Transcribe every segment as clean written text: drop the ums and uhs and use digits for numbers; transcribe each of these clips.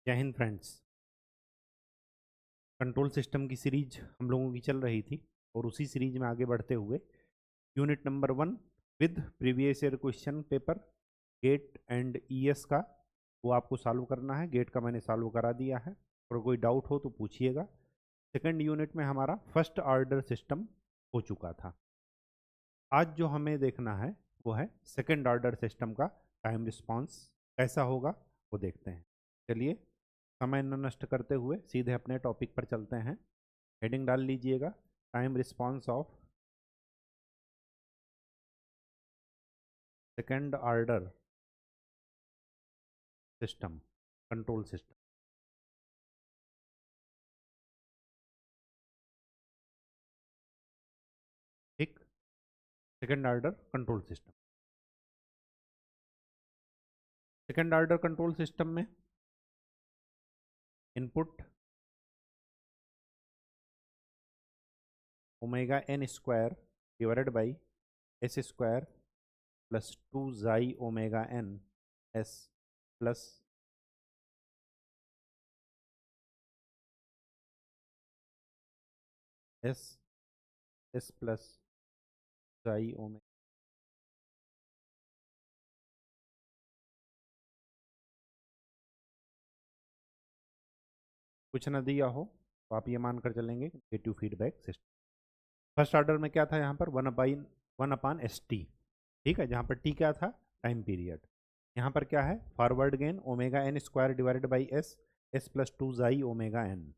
जय Hind friends. Control system की series हम लोगों की चल रही थी और उसी सीरीज में आगे बढ़ते हुए unit number 1 with previous year question paper GATE and ES का वो आपको सॉल्व करना है। गेट का मैंने सॉल्व करा दिया है और कोई डाउट हो तो पूछिएगा। सेकंड यूनिट में हमारा फर्स्ट ऑर्डर सिस्टम हो चुका था। आज जो हमें देखना है वो है सेकंड ऑर्डर सिस्टम का टाइम रिस्पांस कैसा होगा वो देखते हैं। चलिए समय न नष्ट करते हुए सीधे अपने टॉपिक पर चलते हैं। हेडिंग डाल लीजिएगा, time response of second order system, control system. ठीक, second order control system. Second order control system में input omega N square divided by S square plus 2 xi omega N S plus s S plus xi omega. कुछ न दिया हो तो आप ये मानकर चलेंगे negative feedback system. First order में क्या था यहाँ पर 1/1 एस टी। ठीक है, जहाँ पर टी क्या था, टाइम पीरियड। यहाँ पर क्या है, forward gain omega N square divided by S S plus 2 xi omega N.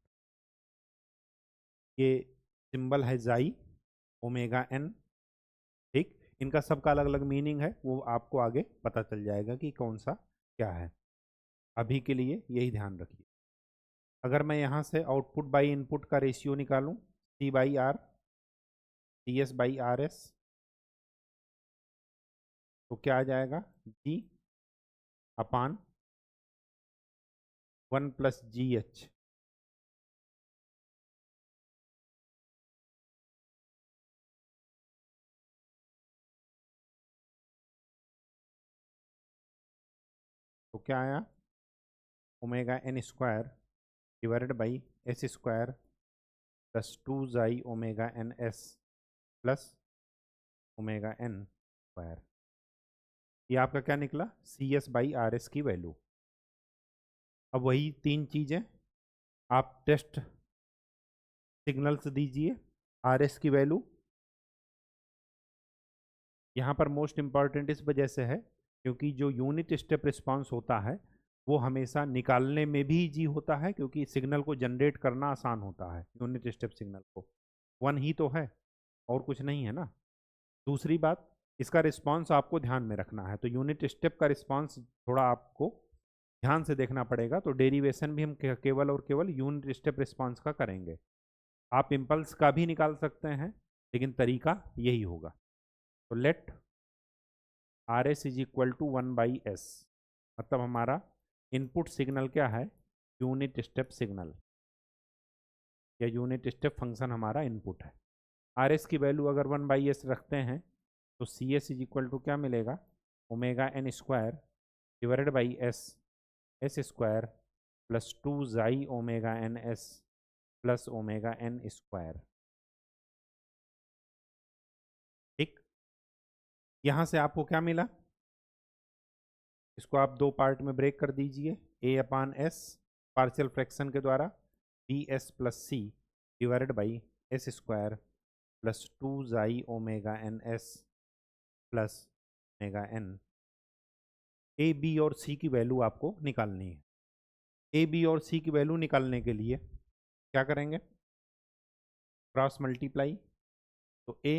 ये सिंबल है जाई ओमेगा एन। ठीक, इनका सबका अलग अलग मीनिंग है, वो आपको आगे पता चल जाएगा कि कौन सा क्या है। अभी के लिए यही ध्यान रखिए। अगर मैं यहाँ से आउटपुट बाई इनपुट का रेशियो निकालूँ, C by R C S by R S, तो क्या आ जाएगा, जी अपान 1 प्लस जी एच। तो क्या आया, omega N square divided by S square plus 2 xi omega N S plus omega N square. ये आपका क्या निकला, C S by R S की वैल्यू। अब वही तीन चीज़ें आप टेस्ट सिग्नल्स दीजिए। आर एस की वैल्यू यहाँ पर मोस्ट इम्पॉर्टेंट इस वजह से है क्योंकि जो यूनिट स्टेप रिस्पांस होता है वो हमेशा निकालने में भी इजी होता है, क्योंकि सिग्नल को जनरेट करना आसान होता है। यूनिट स्टेप सिग्नल को 1 ही तो है और कुछ नहीं है ना। दूसरी बात, इसका रिस्पांस आपको ध्यान में रखना है, तो यूनिट स्टेप का रिस्पांस थोड़ा आपको ध्यान से देखना पड़ेगा। तो डेरिवेशन भी हम केवल और केवल यूनिट स्टेप रिस्पांस का करेंगे। आप इम्पल्स का भी निकाल सकते हैं लेकिन तरीका यही होगा। तो let R S is equal to 1/s, मतलब हमारा इनपुट सिग्नल क्या है, यूनिट स्टेप सिग्नल या यूनिट स्टेप फंक्शन हमारा इनपुट है। आर एस की वैल्यू अगर 1/s रखते हैं तो C S is equal to क्या मिलेगा, omega N square divided by S S square plus 2 xi omega N S plus omega N square. ठीक, यहाँ से आपको क्या मिला, इसको आप दो पार्ट में ब्रेक कर दीजिए। A upon S partial fraction के द्वारा D S plus C divided by S square plus 2 xi omega N S plus omega N. A B और सी की वैल्यू आपको निकालनी है। ए बी और सी की वैल्यू निकालने के लिए क्या करेंगे, क्रॉस मल्टीप्लाई। तो A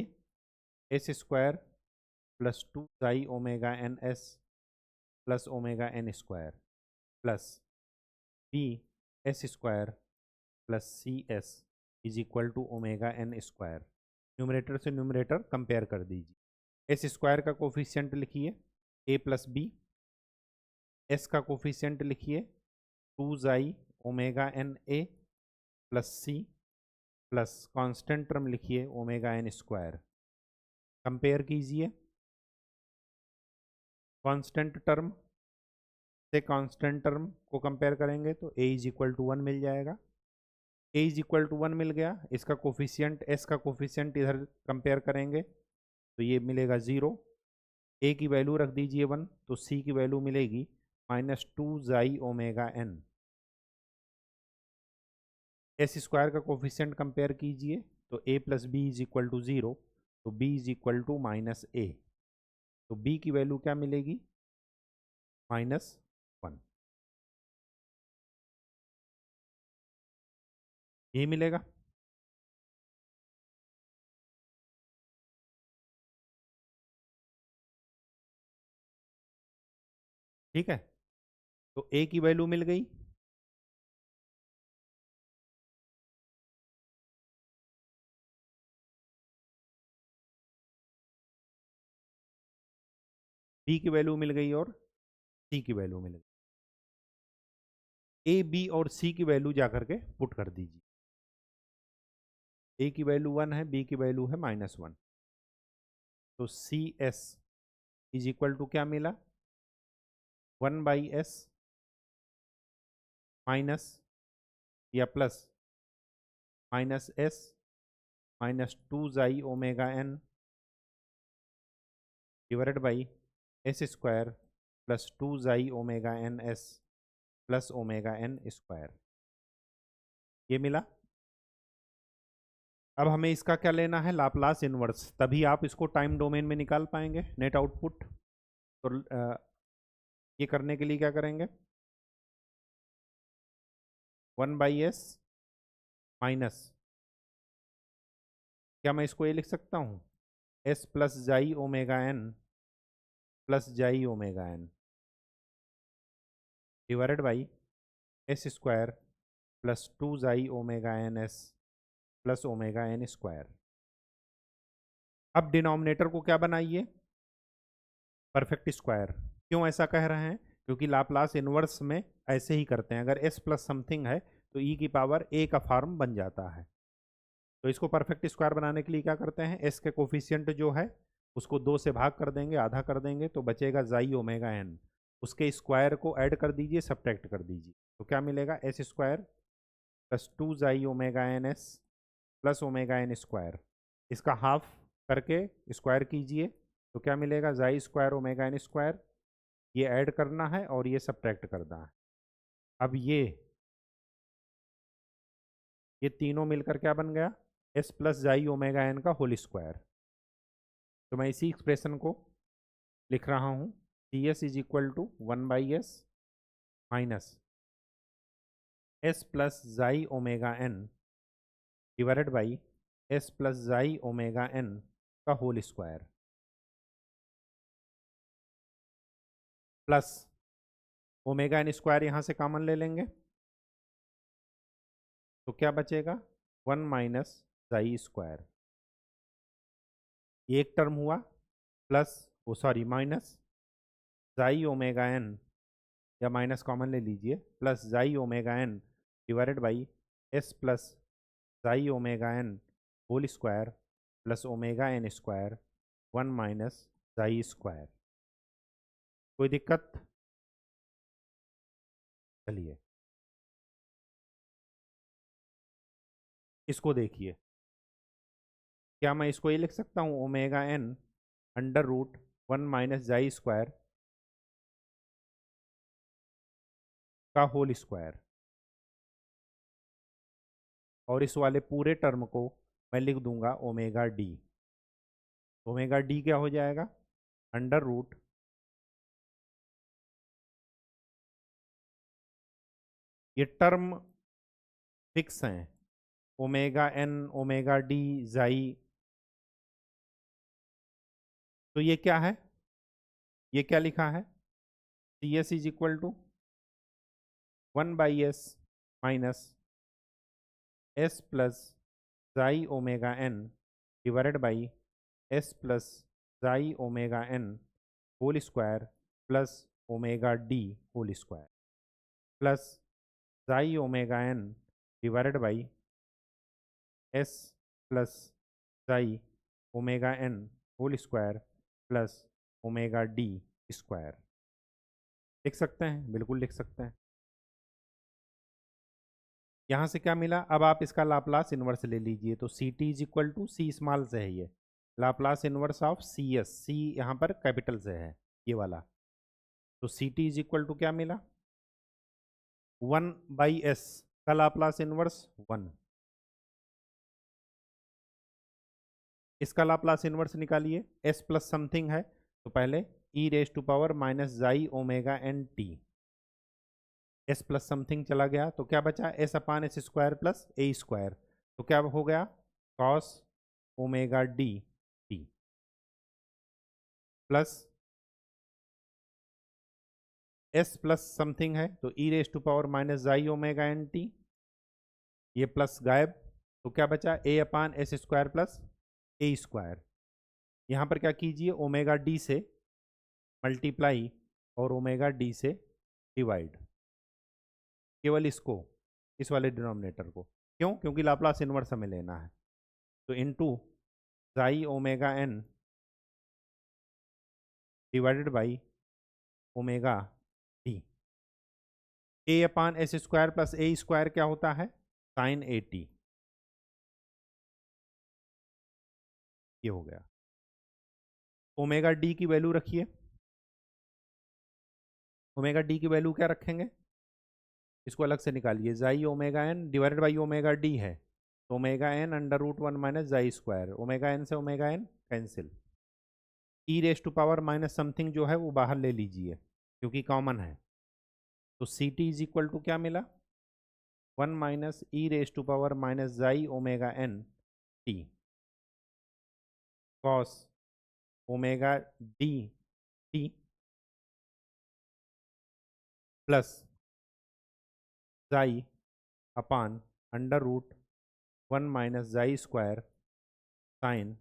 S square plus 2 xi omega N S plus omega N square plus B S square plus C S is equal to omega N square. Numerator से numerator compare कर दीजिए। S square का coefficient लिखिए A plus B, S का coefficient लिखिए 2 xi omega N A plus C plus constant term लिखिए omega N square. Compare कीजिए, constant term से कांस्टेंट टर्म को कंपेयर करेंगे तो a इज इक्वल टू 1 मिल जाएगा। a इज इक्वल टू 1 मिल गया, इसका कोफिशियंट s का कोफिशियंट इधर कंपेयर करेंगे तो ये मिलेगा 0। a की वैल्यू रख दीजिए 1 तो c की वैल्यू मिलेगी -2 एस स्क्वायर का कोफिशियंट कंपेयर कीजिए तो a plus b is equal to 0, तो b is equal to -a, तो b की वैल्यू क्या मिलेगी -1, ये मिलेगा। ठीक है, तो a की वैल्यू मिल गई, b की वैल्यू मिल गई और c की वैल्यू मिल गई। a b और c की वैल्यू जाकर के पुट कर दीजिए। a की वैल्यू 1 है, b की वैल्यू है -1, तो C S is equal to क्या मिला 1/s माइनस या plus -s -2 divided by S square plus 2 plus n², ये मिला। अब हमें इसका क्या लेना है, लाप्लास इनवर्स, तभी आप इसको टाइम डोमेन में निकाल पाएंगे नेट आउटपुट। तो ये करने के लिए क्या करेंगे, 1/s माइनस, क्या मैं इसको ये लिख सकता हूँ s plus xi omega n plus xi omega n divided by S square plus 2 plus omega n²। अब डिनोमिनेटर को क्या बनाइए, परफेक्ट स्क्वायर। क्यों ऐसा कह रहे हैं, क्योंकि लाप्लास इनवर्स में ऐसे ही करते हैं, अगर s प्लस समथिंग है तो e की पावर a का फॉर्म बन जाता है। तो इसको परफेक्ट स्क्वायर बनाने के लिए क्या करते हैं, s के कोफिशियंट जो है उसको 2 से भाग कर देंगे, आधा कर देंगे, तो बचेगा जाई ओमेगा n, उसके स्क्वायर को ऐड कर दीजिए, सब्ट्रैक्ट कर दीजिए, तो क्या मिलेगा s² plus 2 omega N S plus omega n², इसका हाफ करके स्क्वायर कीजिए तो क्या मिलेगा जाई² ओमेगा n², ये ऐड करना है और ये सब्ट्रैक्ट करना है। अब ये तीनों मिलकर क्या बन गया, s plus xi omega n का होल स्क्वायर। तो मैं इसी एक्सप्रेशन को लिख रहा हूँ, C S is equal to 1/s minus s plus xi omega n divided by s plus xi omega n का whole square plus omega n² यहाँ से कॉमन ले लेंगे तो क्या बचेगा 1 माइनस जाई², ये एक टर्म हुआ, प्लस वो sorry minus xi omega n, या माइनस कॉमन ले लीजिए, plus xi omega n divided by s plus xi omega n whole square plus omega n², 1 minus xi. कोई दिक्कत, चलिए इसको देखिए, क्या मैं इसको ये लिख सकता हूँ omega n under root 1 minus xi का होल स्क्वायर, और इस वाले पूरे टर्म को मैं लिख दूंगा ओमेगा डी। ओमेगा डी क्या हो जाएगा, अंडर रूट ये टर्म फिक्स हैं, omega n omega D xi, तो ये क्या है, ये क्या लिखा है, C S is equal to 1/s minus s plus xi omega n divided by s plus xi omega n whole square plus omega D whole square plus xi omega n divided by s plus xi omega n whole square plus omega D square. लिख सकते हैं, बिल्कुल लिख सकते हैं। यहाँ से क्या मिला, अब आप इसका लाप्लास इन्वर्स ले लीजिए, तो C T is equal to C small से है ये, Laplace inverse of C S, C यहाँ पर कैपिटल से है ये वाला, तो C T is equal to क्या मिला, 1/s का लाप्लास इन्वर्स 1, इसका लाप्लास इन्वर्स निकालिए, s प्लस समथिंग है तो पहले e raise to power minus xi omega N T, s plus something चला गया तो क्या बचा, s upon S square plus ए स्क्वायर, तो क्या हो गया cos omega D T plus s plus something है तो e raise to power minus xi omega N t, ये प्लस गायब, तो क्या बचा a upon S square plus A square, यहाँ पर क्या कीजिए ओमेगा डी से मल्टीप्लाई और ओमेगा डी से डिवाइड, केवल इसको, इस वाले डिनोमिनेटर को, क्यों, क्योंकि लाप्लास इन्वर्स हमें लेना है, तो into xi omega N divided by omega D, A upon S square plus A square क्या होता है साइन ए टी, ये हो गया, ओमेगा डी की वैल्यू रखिए, ओमेगा डी की वैल्यू क्या रखेंगे, इसको अलग से निकालिए, xi omega N divided by omega D है, तो omega N under root 1 minus xi square, omega N से omega N cancel, E raise to power minus something जो है वो बाहर ले लीजिए क्योंकि कॉमन है, तो C T is equal to क्या मिला 1 minus E raise to power minus xi omega N T cos omega D T plus xi upon under root 1 minus xi square sine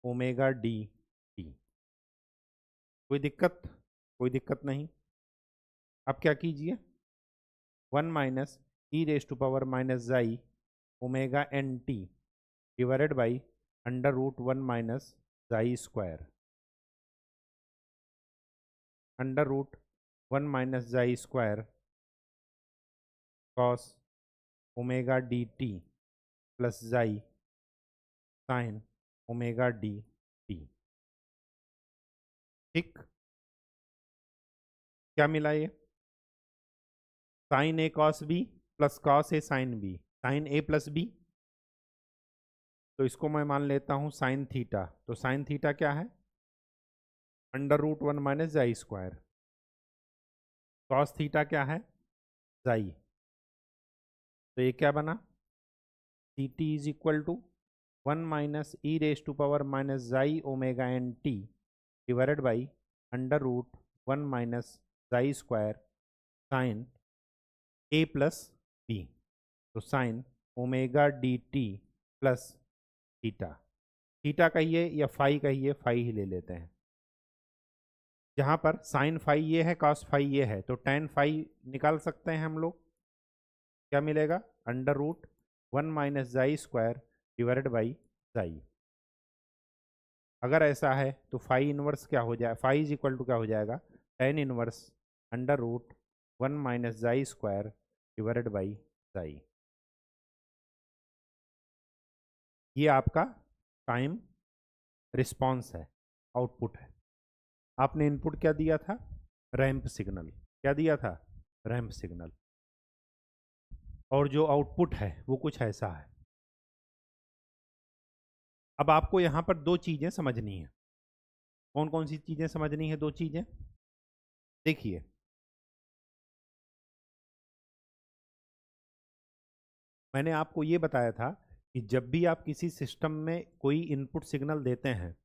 omega D T, कोई दिक्कत, कोई दिक्कत नहीं, अब क्या कीजिए 1 minus E raise to power minus xi omega N T divided by under root 1 minus xi square, under root 1 minus xi square cos omega D T plus xi sine omega D t, ठीक, क्या मिला ये sine a cos b plus cos a sine b, sine A plus B, तो इसको मैं मान लेता हूँ साइन थीटा, तो साइन थीटा क्या है under root 1 minus xi square, cos theta क्या है जाई, तो ये क्या बना c T is equal to 1 minus E raise to power minus xi omega N T divided by under root 1 minus xi square sine A plus B, तो sine omega D T plus theta, theta कहिए या phi कहिए, phi ही ले लेते हैं, जहाँ पर sine phi ये है कॉस फाई ये है, तो टेन फाई निकाल सकते हैं हम लोग, क्या मिलेगा under root 1 minus xi square divided by xi, अगर ऐसा है तो फाई इनवर्स क्या हो जाए, फाई इज इक्वल टू क्या हो जाएगा tan inverse under root 1 minus xi square divided by xi, ये आपका टाइम रिस्पॉन्स है, आउटपुट है, आपने इनपुट क्या दिया था रैंप सिग्नल, क्या दिया था रैंप सिग्नल, और जो आउटपुट है वो कुछ ऐसा है। अब आपको यहाँ पर दो चीज़ें समझनी है, कौन कौन सी चीज़ें समझनी है, दो चीज़ें देखिए, मैंने आपको ये बताया था कि जब भी आप किसी सिस्टम में कोई इनपुट सिग्नल देते हैं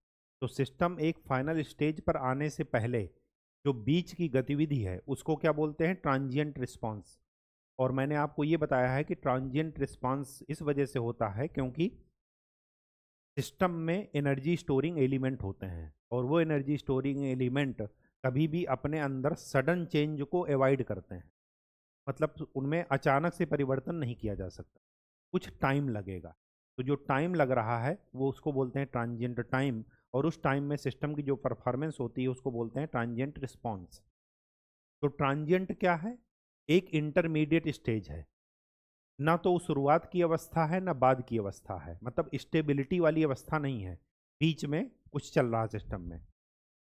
तो सिस्टम एक फाइनल स्टेज पर आने से पहले जो बीच की गतिविधि है उसको क्या बोलते हैं ट्रांजिएंट रिस्पांस, और मैंने आपको ये बताया है कि ट्रांजिएंट रिस्पांस इस वजह से होता है क्योंकि सिस्टम में एनर्जी स्टोरिंग एलिमेंट होते हैं और वो एनर्जी स्टोरिंग एलिमेंट कभी भी अपने अंदर सडन चेंज को अवॉइड करते हैं, मतलब उनमें अचानक से परिवर्तन नहीं किया जा सकता, कुछ टाइम लगेगा, तो जो टाइम लग रहा है वो उसको बोलते हैं ट्रांजिएंट टाइम, और उस टाइम में सिस्टम की जो परफॉर्मेंस होती है उसको बोलते हैं ट्रांजिएंट रिस्पॉन्स। तो ट्रांजिएंट क्या है? एक इंटरमीडिएट स्टेज है, ना तो शुरुआत की अवस्था है ना बाद की अवस्था है, मतलब स्टेबिलिटी वाली अवस्था नहीं है, बीच में कुछ चल रहा सिस्टम में।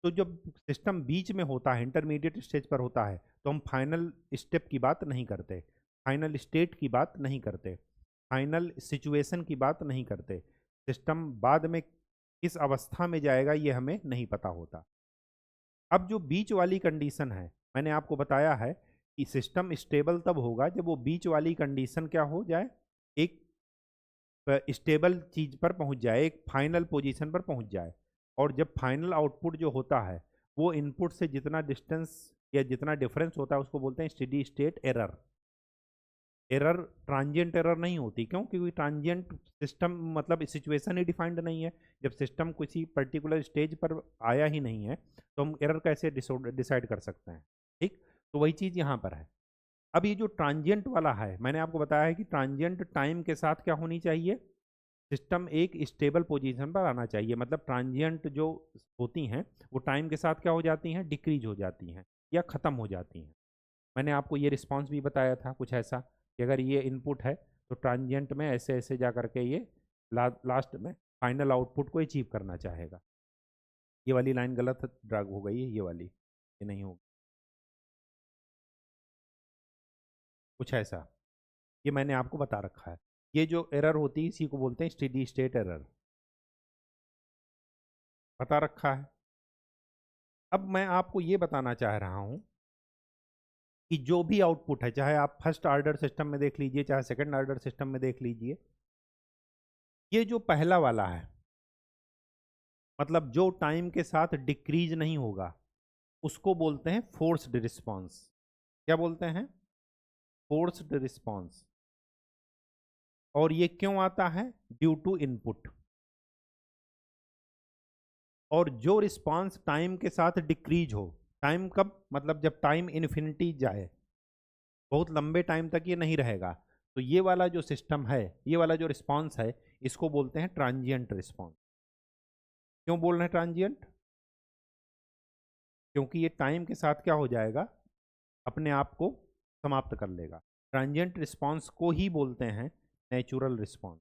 तो जब सिस्टम बीच में होता है, इंटरमीडिएट स्टेज पर होता है, तो हम फाइनल स्टेप की बात नहीं करते, फाइनल स्टेट की बात नहीं करते, फाइनल सिचुएशन की बात नहीं करते। सिस्टम बाद में किस अवस्था में जाएगा ये हमें नहीं पता होता। अब जो बीच वाली कंडीशन है, मैंने आपको बताया है कि सिस्टम स्टेबल तब होगा जब वो बीच वाली कंडीशन क्या हो जाए, एक स्टेबल चीज पर पहुंच जाए, एक फाइनल पोजीशन पर पहुंच जाए। और जब फाइनल आउटपुट जो होता है वो इनपुट से जितना डिस्टेंस या जितना डिफरेंस होता है उसको बोलते हैं steady state error. Error transient error नहीं होती, क्यों? क्योंकि ट्रांजिएंट सिस्टम मतलब सिचुएशन ही डिफाइंड नहीं है। जब सिस्टम किसी पर्टिकुलर स्टेज पर आया ही नहीं है तो हम एरर कैसे डिसाइड कर सकते हैं? ठीक, तो वही चीज़ यहाँ पर है। अब ये जो ट्रांजिएंट वाला है, मैंने आपको बताया है कि ट्रांजिएंट टाइम के साथ क्या होनी चाहिए, सिस्टम एक स्टेबल पोजीशन पर आना चाहिए। मतलब ट्रांजिएंट जो होती हैं वो टाइम के साथ क्या हो जाती हैं, डिक्रीज हो जाती हैं या ख़त्म हो जाती हैं। मैंने आपको ये रिस्पॉन्स भी बताया था कुछ ऐसा कि अगर ये इनपुट है तो ट्रांजिएंट में ऐसे ऐसे जा करके ये लास्ट में फाइनल आउटपुट को अचीव करना चाहेगा। ये वाली लाइन गलत ड्रैग हो गई है, ये वाली ये नहीं होगी, कुछ ऐसा। ये मैंने आपको बता रखा है। ये जो एरर होती है इसी को बोलते हैं स्टेडी स्टेट एरर, बता रखा है। अब मैं आपको ये बताना चाह रहा हूँ कि जो भी आउटपुट है, चाहे आप फर्स्ट ऑर्डर सिस्टम में देख लीजिए चाहे सेकंड ऑर्डर सिस्टम में देख लीजिए, ये जो पहला वाला है मतलब जो टाइम के साथ डिक्रीज नहीं होगा उसको बोलते हैं फोर्स्ड रिस्पॉन्स। क्या बोलते हैं? Forced response. और ये क्यों आता है? Due to input. और जो रिस्पॉन्स टाइम के साथ डिक्रीज हो, टाइम कब? मतलब जब टाइम इन्फिनिटी जाए, बहुत लंबे टाइम तक ये नहीं रहेगा, तो ये वाला जो सिस्टम है, ये वाला जो रिस्पॉन्स है, इसको बोलते हैं ट्रांजिएंट रिस्पॉन्स। क्यों बोल रहे हैं ट्रांजिएंट? क्योंकि ये टाइम के साथ क्या हो जाएगा, अपने आप को समाप्त कर लेगा। ट्रांजिएंट रिस्पॉन्स को ही बोलते हैं नेचुरल रिस्पॉन्स।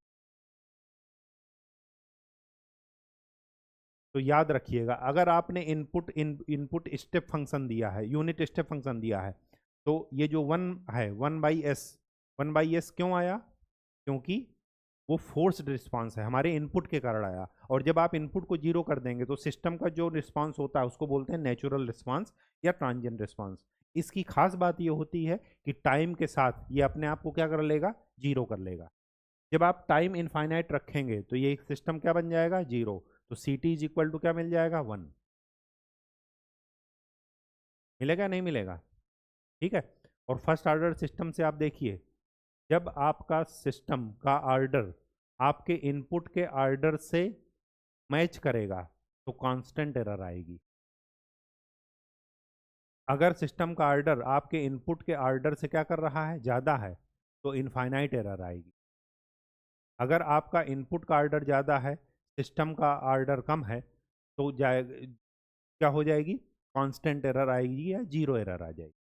तो याद रखिएगा, अगर आपने इनपुट स्टेप फंक्शन दिया है, यूनिट स्टेप फंक्शन दिया है, तो ये जो वन है, 1/s, 1/s क्यों आया? क्योंकि वो फोर्स्ड रिस्पांस है, हमारे इनपुट के कारण आया। और जब आप इनपुट को जीरो कर देंगे तो सिस्टम का जो रिस्पांस होता है उसको बोलते हैं नेचुरल रिस्पांस या ट्रांजिएंट रिस्पांस। इसकी खास बात ये होती है कि टाइम के साथ ये अपने आप को क्या कर लेगा, जीरो कर लेगा। जब आप टाइम इनफाइनाइट रखेंगे तो ये सिस्टम क्या बन जाएगा, जीरो। तो C T is equal to क्या मिल जाएगा, 1। मिलेगा नहीं मिलेगा? ठीक है। और फर्स्ट ऑर्डर सिस्टम से आप देखिए, जब आपका सिस्टम का ऑर्डर आपके इनपुट के ऑर्डर से मैच करेगा तो कांस्टेंट एरर आएगी। अगर सिस्टम का ऑर्डर आपके इनपुट के ऑर्डर से क्या कर रहा है, ज़्यादा है, तो इनफाइनाइट एरर आएगी। अगर आपका इनपुट का ऑर्डर ज़्यादा है, सिस्टम का ऑर्डर कम है, तो क्या हो जाएगी, कांस्टेंट एरर आएगी या जीरो एरर आ जाएगी।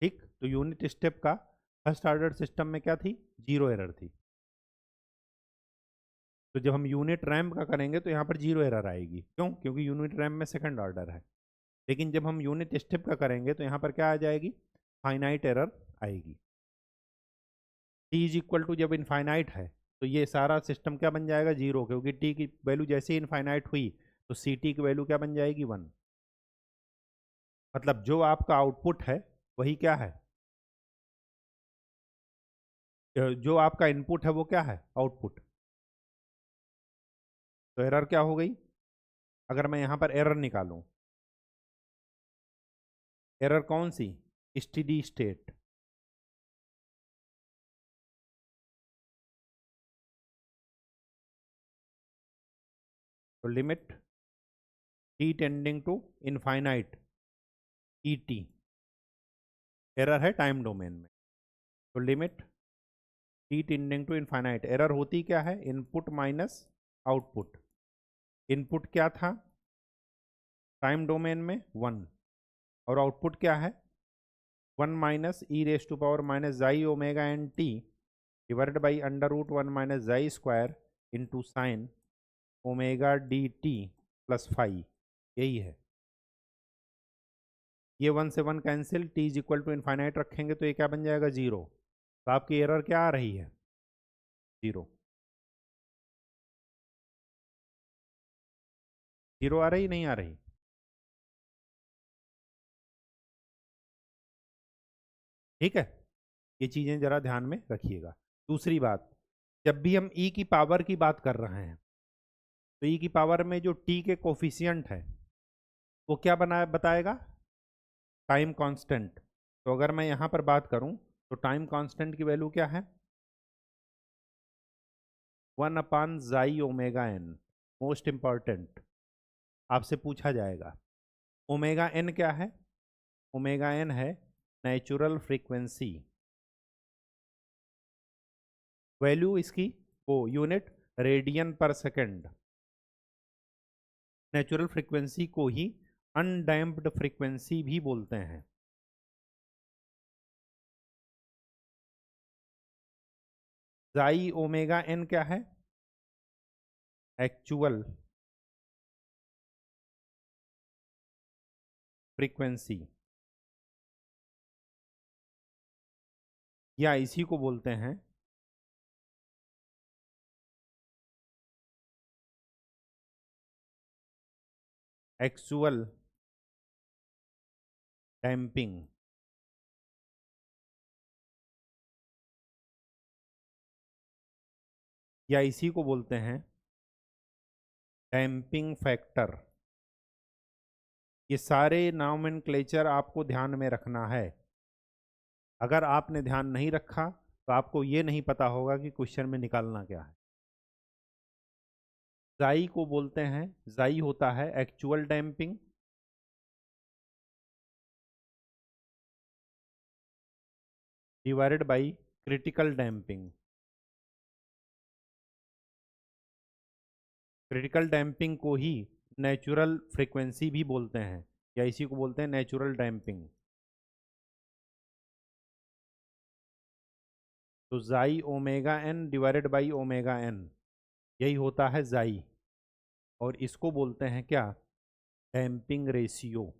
ठीक, तो यूनिट स्टेप का फर्स्ट ऑर्डर सिस्टम में क्या थी, जीरो एरर थी। तो जब हम यूनिट रैम्प का करेंगे तो यहाँ पर जीरो एरर आएगी। क्यों? क्योंकि यूनिट रैम्प में सेकंड ऑर्डर है। लेकिन जब हम यूनिट स्टेप का करेंगे तो यहाँ पर क्या आ जाएगी, फाइनाइट एरर आएगी। टी इज इक्वल टू जब इनफाइनाइट है तो ये सारा सिस्टम क्या बन जाएगा, जीरो, क्योंकि टी की वैल्यू जैसे ही इनफाइनाइट हुई तो सी टी की वैल्यू क्या बन जाएगी, 1। मतलब जो आपका आउटपुट है वही क्या है, जो आपका इनपुट है वो क्या है, आउटपुट। तो एरर क्या हो गई, अगर मैं यहाँ पर एरर निकालूं, एरर कौन सी, स्टेडी स्टेट। तो limit t tending to infinite e t, error है टाइम डोमेन में। तो limit t tending to infinite, error होती क्या है, इनपुट माइनस आउटपुट। इनपुट क्या था टाइम डोमेन में, 1। और आउटपुट क्या है 1 minus E raise to power minus xi omega N T divided by under root 1 minus xi square into sine omega D T plus phi, यही है। ये 1 से 1 cancel, T is equal to infinite रखेंगे तो ये क्या बन जाएगा 0। तो आपकी एरर क्या आ रही है 0। 0 आ रही नहीं आ रही? ठीक है, ये चीज़ें ज़रा ध्यान में रखिएगा। दूसरी बात, जब भी हम ई की पावर की बात कर रहे हैं तो ई की पावर में जो टी के कोफिशियंट है वो क्या बताएगा टाइम कांस्टेंट। तो अगर मैं यहाँ पर बात करूँ तो टाइम कांस्टेंट की वैल्यू क्या है 1 अपान जाई ओमेगा एन। मोस्ट इंपॉर्टेंट आपसे पूछा जाएगा ओमेगा एन क्या है। ओमेगा एन है नेचुरल फ्रीक्वेंसी, वैल्यू इसकी वो यूनिट रेडियन पर सेकेंड। नेचुरल फ्रीक्वेंसी को ही अनडैम्प्ड फ्रीक्वेंसी भी बोलते हैं। जाई ओमेगा एन क्या है एक्चुअल फ्रीक्वेंसी, या इसी को बोलते हैं एक्चुअल डैम्पिंग। या इसी को बोलते हैं डैम्पिंग फैक्टर। ये सारे नॉमेनक्लेचर आपको ध्यान में रखना है। अगर आपने ध्यान नहीं रखा तो आपको ये नहीं पता होगा कि क्वेश्चन में निकालना क्या है। जाई को बोलते हैं, जाई होता है actual damping, divided by critical damping. Critical damping को ही नेचुरल फ्रीक्वेंसी भी बोलते हैं, या इसी को बोलते हैं नेचुरल डैम्पिंग। तो xi omega N divided by omega n, यही होता है जाई, और इसको बोलते हैं क्या डैम्पिंग रेशियो।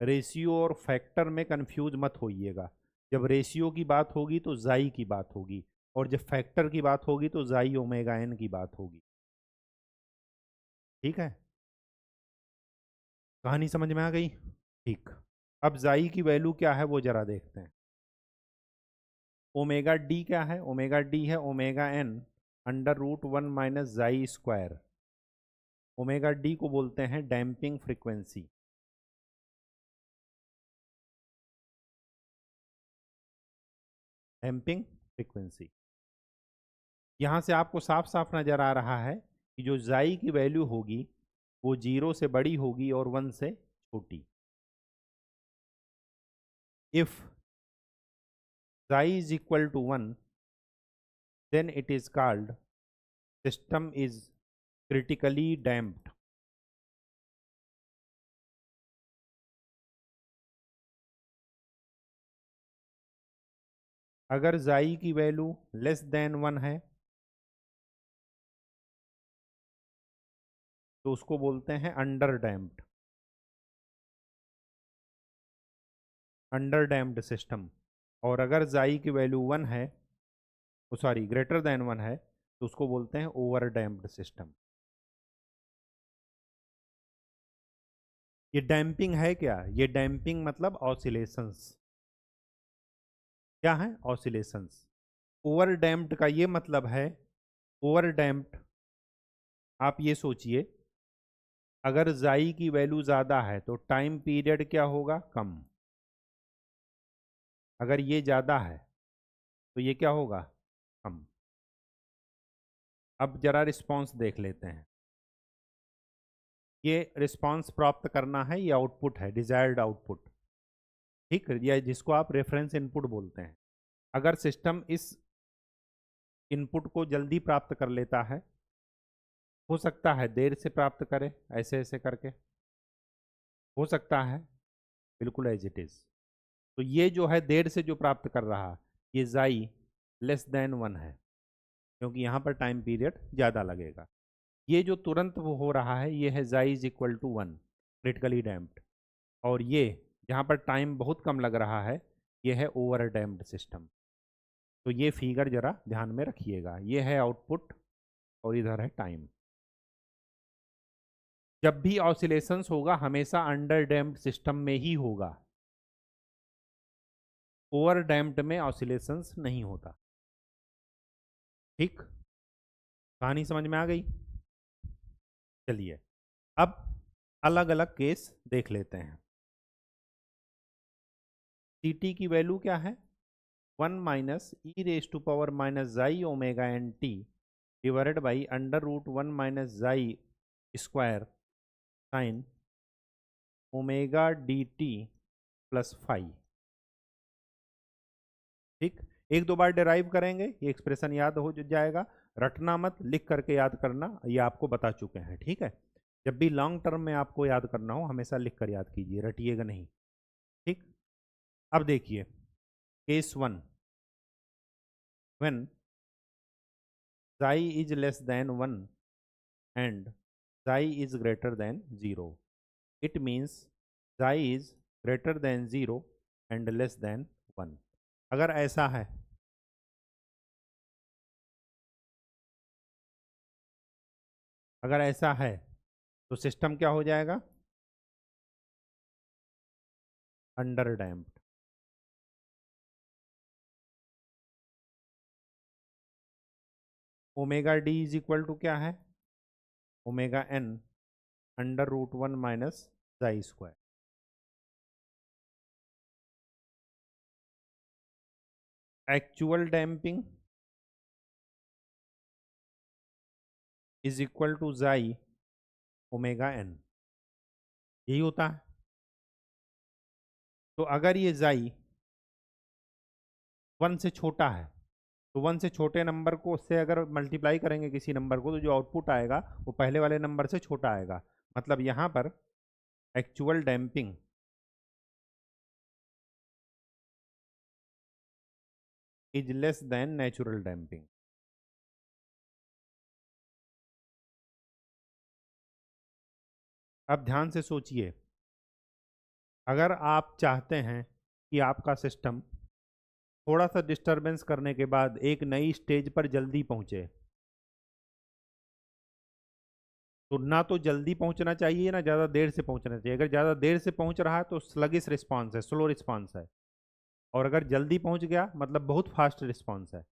रेशियो और फैक्टर में कंफ्यूज मत होइएगा। जब रेशियो की बात होगी तो जाई की बात होगी, और जब फैक्टर की बात होगी तो जाई ओमेगा एन की बात होगी। ठीक है, कहानी समझ में आ गई? ठीक, अब जाई की वैल्यू क्या है वो जरा देखते हैं। ओमेगा डी क्या है, ओमेगा डी है omega N under root 1 minus xi square. Omega d को बोलते हैं डैम्पिंग फ्रीक्वेंसी। डैम्पिंग फ्रीक्वेंसी, यहाँ से आपको साफ साफ नजर आ रहा है कि जो जाई की वैल्यू होगी वो 0 से बड़ी होगी और 1 से छोटी। If xi is equal to 1 then it is called system is critically damped। अगर xi की वैल्यू लेस देन 1 है तो उसको बोलते हैं under damped, under damped system. और अगर xi की वैल्यू 1 है, सॉरी ग्रेटर देन 1 है, तो उसको बोलते हैं ओवर डैम्प्ड सिस्टम। ये डैम्पिंग है क्या, ये डैम्पिंग मतलब ऑसिलेशंस। क्या है ऑसिलेशंस। ओवर डैम्प्ड का ये मतलब है, ओवर डैम्प्ड आप ये सोचिए अगर xi की वैल्यू ज़्यादा है तो टाइम पीरियड क्या होगा कम। अगर ये ज़्यादा है तो ये क्या होगा कम। अब जरा रिस्पांस देख लेते हैं। ये रिस्पांस प्राप्त करना है, ये आउटपुट है डिजायर्ड आउटपुट। ठीक, या जिसको आप रेफरेंस इनपुट बोलते हैं। अगर सिस्टम इस इनपुट को जल्दी प्राप्त कर लेता है, हो सकता है देर से प्राप्त करे ऐसे ऐसे करके, हो सकता है, बिल्कुल एज इट इज। तो ये जो है देर से जो प्राप्त कर रहा, ये जाई लेस देन 1 है, क्योंकि यहाँ पर टाइम पीरियड ज़्यादा लगेगा। ये जो तुरंत वो हो रहा है, ये है xi is equal to 1, critically damped. और ये जहाँ पर टाइम बहुत कम लग रहा है, ये है ओवर डैम्प्ड सिस्टम। तो ये फिगर जरा ध्यान में रखिएगा, ये है आउटपुट और इधर है टाइम। जब भी ऑसिलेशंस होगा हमेशा अंडर डैम्प्ड सिस्टम में ही होगा, ओवर डैम्प्ड में ऑसिलेशंस नहीं होता। ठीक, कहानी समझ में आ गई? चलिए अब अलग अलग केस देख लेते हैं। सी टी की वैल्यू क्या है? 1 minus E raise to power minus xi omega N T divided by under root 1 minus xi square sine omega D T plus five. ठीक, एक दो बार डिराइव करेंगे, ये एक्सप्रेशन याद हो जाएगा। रटना मत, लिख करके याद करना, ये आपको बता चुके हैं। ठीक है, जब भी लॉन्ग टर्म में आपको याद करना हो हमेशा लिख कर याद कीजिए, रटिएगा नहीं। ठीक, अब देखिए case 1, when xi is less than 1 and xi is greater than 0, it means xi is greater than 0 and less than 1। अगर ऐसा है, अगर ऐसा है तो सिस्टम क्या हो जाएगा? Under damped. Omega d is equal to क्या है? Omega N under root 1 minus xi square. Actual damping is equal to xi omega n, यही होता है। तो अगर ये जाई 1 से छोटा है, तो 1 से छोटे नंबर को उससे अगर मल्टीप्लाई करेंगे किसी नंबर को, तो जो आउटपुट आएगा वो पहले वाले नंबर से छोटा आएगा। मतलब यहाँ पर actual damping is less than natural damping. अब ध्यान से सोचिए, अगर आप चाहते हैं कि आपका सिस्टम थोड़ा सा डिस्टरबेंस करने के बाद एक नई स्टेज पर जल्दी पहुंचे, तो ना तो जल्दी पहुंचना चाहिए ना ज़्यादा देर से पहुंचना चाहिए। अगर ज़्यादा देर से पहुंच रहा है तो स्लगिश रिस्पॉन्स है, स्लो रिस्पॉन्स है। और अगर जल्दी पहुंच गया मतलब बहुत फास्ट रिस्पॉन्स है।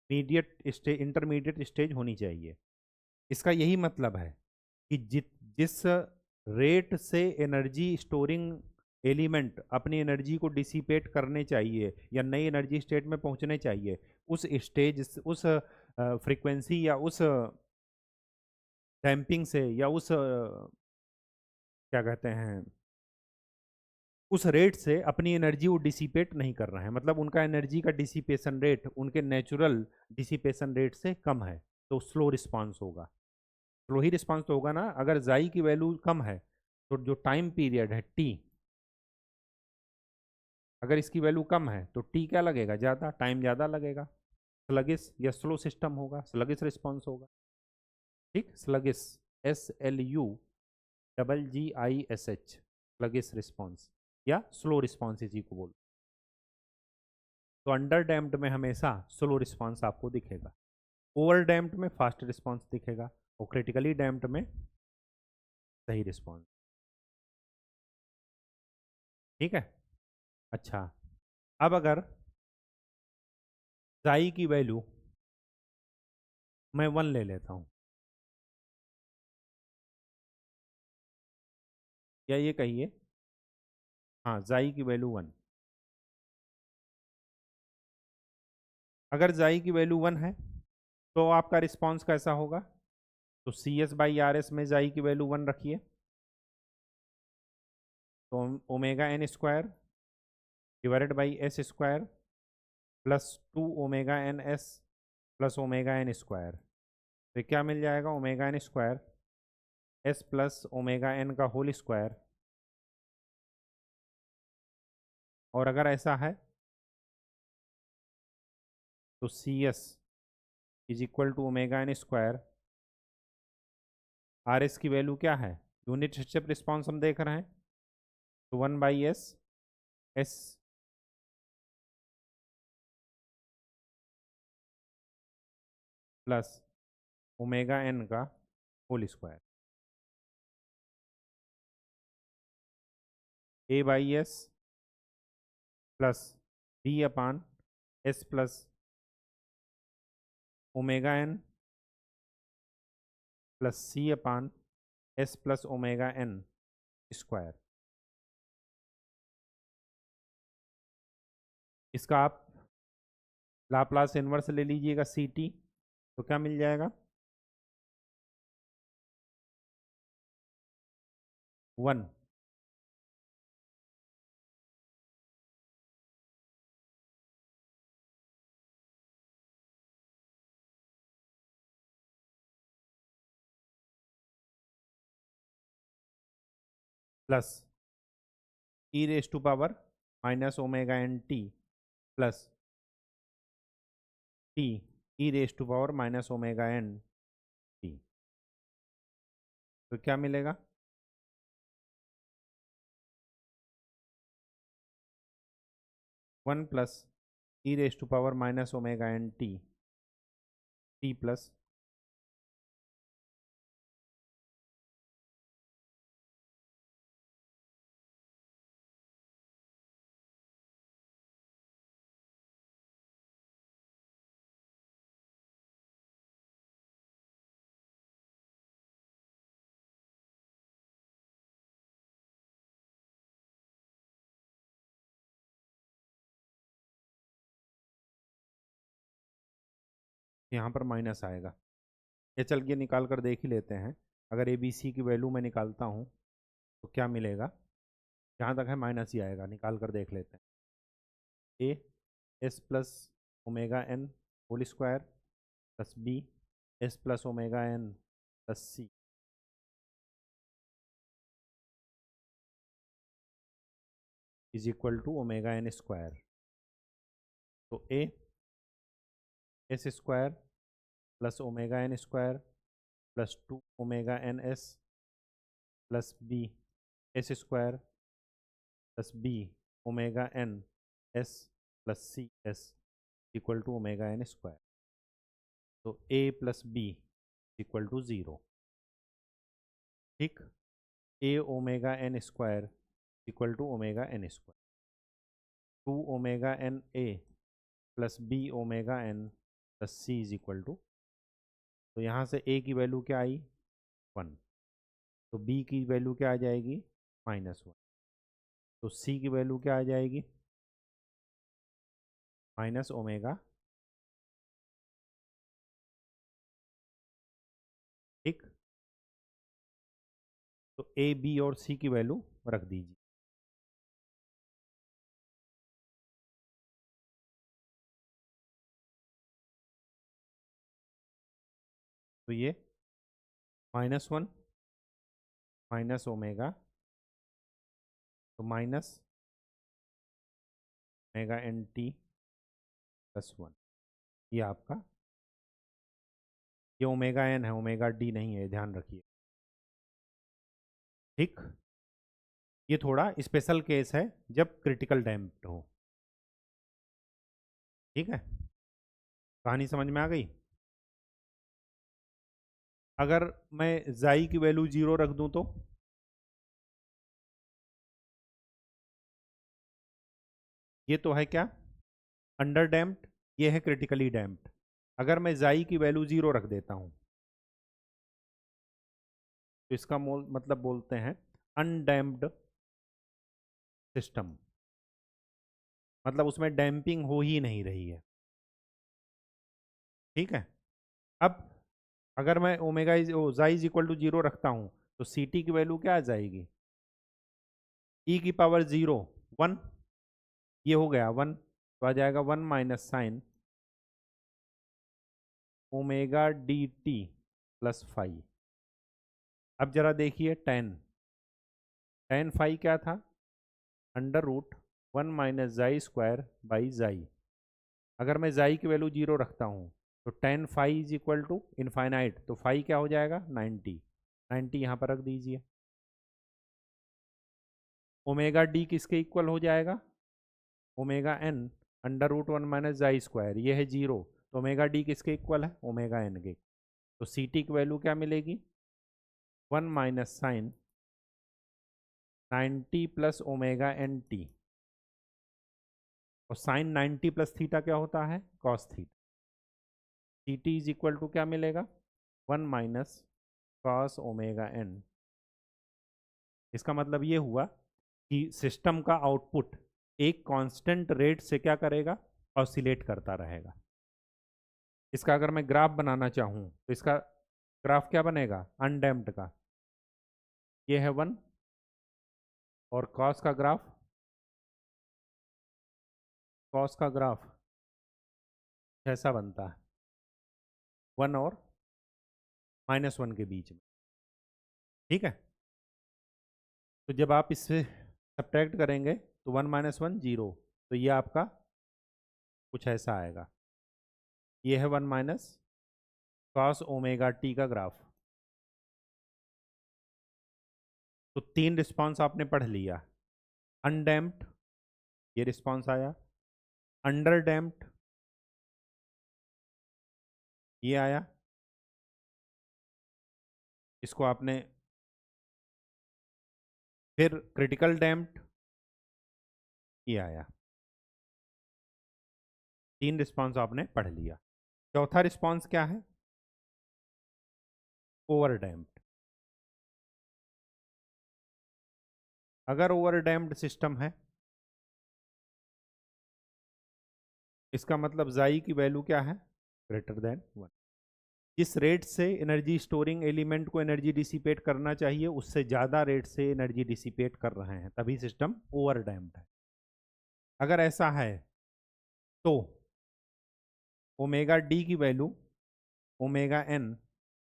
इंटरमीडिएट स्टेज होनी चाहिए। इसका यही मतलब है कि जिस रेट से एनर्जी स्टोरिंग एलिमेंट अपनी एनर्जी को डिसिपेट करने चाहिए या नई एनर्जी स्टेट में पहुंचने चाहिए, उस स्टेज, उस फ्रीक्वेंसी या उस डैम्पिंग से या उस क्या कहते हैं, उस रेट से अपनी एनर्जी वो डिसिपेट नहीं कर रहे हैं। मतलब उनका एनर्जी का डिसिपेशन रेट उनके नेचुरल डिसिपेशन रेट से कम है, तो स्लो रिस्पांस होगा। स्लो ही रिस्पांस तो होगा ना। अगर जाई की वैल्यू कम है तो जो टाइम पीरियड है टी, अगर इसकी वैल्यू कम है तो टी क्या लगेगा? ज़्यादा, टाइम ज़्यादा लगेगा। स्लगिस या स्लो सिस्टम होगा, स्लगिस रिस्पॉन्स होगा। ठीक, स्लगिस, SLUGGISH, स्लगिस रिस्पॉन्स या स्लो रिस्पॉन्स इसी को बोल। तो अंडर डैम्प्ड में हमेशा स्लो रिस्पॉन्स आपको दिखेगा, ओवर डैम्प्ड में फास्ट रिस्पॉन्स दिखेगा, और क्रिटिकली डैम्प्ड में सही रिस्पॉन्स। ठीक है, अच्छा अब अगर जाई की वैल्यू मैं 1 ले लेता हूँ, या ये कहिए, हाँ जाई की वैल्यू 1। अगर जाई की वैल्यू 1 है तो आपका रिस्पॉन्स कैसा होगा? तो CS/RS में जाई की वैल्यू 1 रखिए, तो omega N square divided by S square plus 2 omega N S plus omega N square. तो क्या मिल जाएगा? Omega N square s plus omega N का होल स्क्वायर और अगर ऐसा है तो C S is equal to omega N square. R S की वैल्यू क्या है, यूनिट स्टेप रिस्पॉन्स हम देख रहे हैं, तो 1/s S plus omega N का whole square, A/s plus B/s plus omega N plus C/s plus omega N square. इसका आप लाप्लास इन्वर्स ले लीजिएगा CT, तो क्या मिल जाएगा, 1 plus E raise to power minus omega N t plus t e raise to power minus omega N t, तो क्या मिलेगा, 1 plus E raise to power minus omega N t plus यहाँ पर माइनस आएगा। ये चल के निकाल कर देख ही लेते हैं, अगर ए बी सी की वैल्यू मैं निकालता हूँ तो क्या मिलेगा, जहाँ तक है माइनस ही आएगा, निकाल कर देख लेते हैं। A S plus omega N whole square plus B S plus omega N plus C is equal to omega N square. तो A S square plus omega N square plus 2 omega N S plus B S square plus B omega N S plus C S equal to omega N square. तो A plus B equal to 0। ठीक, A omega N square equal to omega N square, 2 omega N A plus B omega N plus C is equal to, तो यहाँ से ए की value क्या आई, 1, तो B की value क्या आ जाएगी, -1, तो सी की वैल्यू क्या आ जाएगी, माइनस ओमेगा। ठीक, तो ए बी और सी की वैल्यू रख दीजिए। तो ये -1 माइनस ओमेगा, तो minus omega N t plus 1, ये आपका, ये ओमेगा एन है, ओमेगा डी नहीं है, ध्यान रखिए। ठीक, ये थोड़ा स्पेशल केस है जब क्रिटिकल डैम्प्ड हो। ठीक है, कहानी समझ में आ गई। अगर मैं जाई की वैल्यू 0 रख दूं तो ये तो है क्या, अंडर डैम्प्ड, ये है क्रिटिकली डैम्प्ड। अगर मैं जाई की वैल्यू 0 रख देता हूं तो इसका मतलब बोलते हैं अनडैम्प्ड सिस्टम, मतलब उसमें डैम्पिंग हो ही नहीं रही है। ठीक है, अब अगर मैं ओमेगा जाई इज इक्वल टू 0 रखता हूं तो सी टी की वैल्यू क्या आ जाएगी, ई की पावर 0 1, ये हो गया 1, तो आ जाएगा 1 minus sine omega D T plus 5। अब जरा देखिए tan फाई क्या था, under root 1 minus xi square by xi. अगर मैं जाई की वैल्यू 0 रखता हूँ तो tan phi is equal to infinite, तो फाई क्या हो जाएगा 90। 90 यहाँ पर रख दीजिए। ओमेगा डी किसके इक्वल हो जाएगा, omega N under root 1 minus xi square, ये है 0, तो ओमेगा डी किसके इक्वल है, ओमेगा एन के। तो सी टी की वैल्यू क्या मिलेगी, 1 minus sine 90 plus omega N t, और साइन 90 प्लस थीटा क्या होता है, cos theta. C T is equal to क्या मिलेगा, 1 माइनस कॉस ओमेगा एन। इसका मतलब ये हुआ कि सिस्टम का आउटपुट एक कांस्टेंट रेट से क्या करेगा, ऑसिलेट करता रहेगा। इसका अगर मैं ग्राफ बनाना चाहूँ तो इसका ग्राफ क्या बनेगा, अनडैम्प्ड का, ये है 1, और कॉस का ग्राफ ऐसा बनता है 1 और -1 के बीच में। ठीक है, तो जब आप इससे सब्ट्रैक्ट करेंगे तो 1 माइनस 1 0, तो ये आपका कुछ ऐसा आएगा, ये है 1 माइनस कॉस ओमेगा टी का ग्राफ। तो 3 रिस्पॉन्स आपने पढ़ लिया, अनडैम्प्ड ये रिस्पॉन्स आया, अंडर डैम्प्ड ये आया, इसको आपने, फिर क्रिटिकल डैम्प्ड ये आया। 3 रिस्पॉन्स आपने पढ़ लिया। चौथा रिस्पॉन्स क्या है, ओवर डैम्प्ड। अगर ओवर डैम्प्ड सिस्टम है, इसका मतलब जाई की वैल्यू क्या है, ग्रेटर देन 1। जिस रेट से एनर्जी स्टोरिंग एलिमेंट को एनर्जी डिसिपेट करना चाहिए उससे ज़्यादा रेट से एनर्जी डिसिपेट कर रहे हैं, तभी सिस्टम ओवर डैम्प्ड है। अगर ऐसा है तो ओमेगा डी की value omega n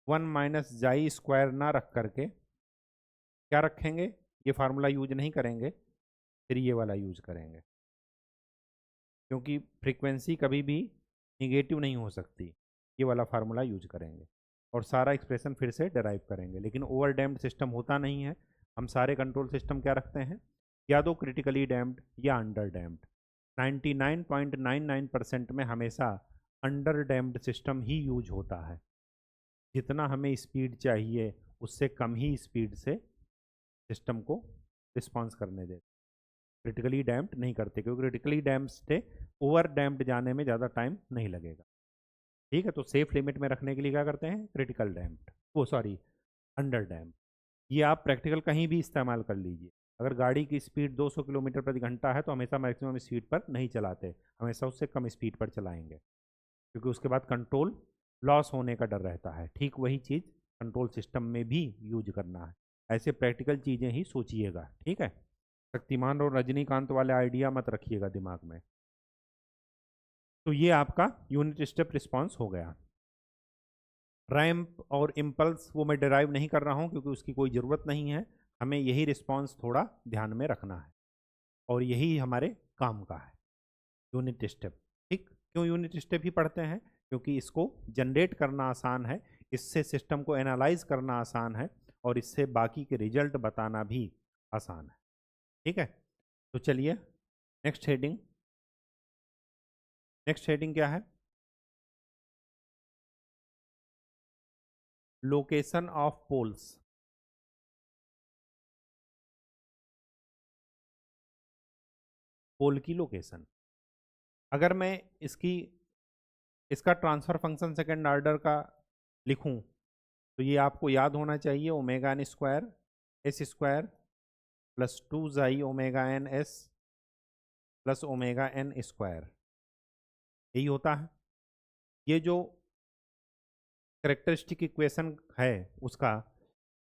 1 minus xi square ना रख करके क्या रखेंगे, ये फार्मूला यूज नहीं करेंगे, फिर ये वाला यूज करेंगे, क्योंकि फ्रीक्वेंसी कभी भी निगेटिव नहीं हो सकती। ये वाला फार्मूला यूज करेंगे और सारा एक्सप्रेशन फिर से डराइव करेंगे। लेकिन ओवर डैम्प्ड सिस्टम होता नहीं है, हम सारे कंट्रोल सिस्टम क्या रखते हैं, या तो क्रिटिकली डैम्प्ड या अंडर डैम्प्ड। 99.99% में हमेशा अंडर डैम्प्ड सिस्टम ही यूज होता है। जितना हमें स्पीड चाहिए उससे कम ही स्पीड से सिस्टम को रिस्पॉन्स करने दे, क्रिटिकली डैम्प्ड नहीं करते, क्योंकि क्रिटिकली डैम्प्ड से ओवर डैम्प्ड जाने में ज़्यादा टाइम नहीं लगेगा। ठीक है, तो सेफ लिमिट में रखने के लिए क्या करते हैं, क्रिटिकल डैम्प्ड, वो सॉरी अंडर डैम्प्ड। ये आप प्रैक्टिकल कहीं भी इस्तेमाल कर लीजिए। अगर गाड़ी की स्पीड 200 किलोमीटर प्रति घंटा है तो हमेशा मैक्सिमम स्पीड पर नहीं चलाते, हमेशा उससे कम स्पीड पर चलाएंगे, क्योंकि उसके बाद कंट्रोल लॉस होने का डर रहता है। ठीक वही चीज़ कंट्रोल सिस्टम में भी यूज करना है, ऐसे प्रैक्टिकल चीज़ें ही सोचिएगा। ठीक है, शक्तिमान और रजनीकांत वाले आइडिया मत रखिएगा दिमाग में। तो ये आपका यूनिट स्टेप रिस्पॉन्स हो गया। रैंप और इम्पल्स वो मैं डिराइव नहीं कर रहा हूँ क्योंकि उसकी कोई ज़रूरत नहीं है, हमें यही रिस्पॉन्स थोड़ा ध्यान में रखना है और यही हमारे काम का है, यूनिट स्टेप। ठीक, क्यों यूनिट स्टेप ही पढ़ते हैं, क्योंकि इसको जनरेट करना आसान है, इससे सिस्टम को एनालाइज करना आसान है, और इससे बाकी के रिजल्ट बताना भी आसान है। ठीक है, तो चलिए नेक्स्ट हेडिंग। नेक्स्ट हेडिंग क्या है, लोकेशन ऑफ पोल्स। पोल की लोकेशन, अगर मैं इसका ट्रांसफर फंक्शन सेकेंड ऑर्डर का लिखूं तो ये आपको याद होना चाहिए, omega N square s square plus 2 xi omega N S plus omega N square, यही होता है। ये जो करेक्टरिस्टिक इक्वेशन है उसका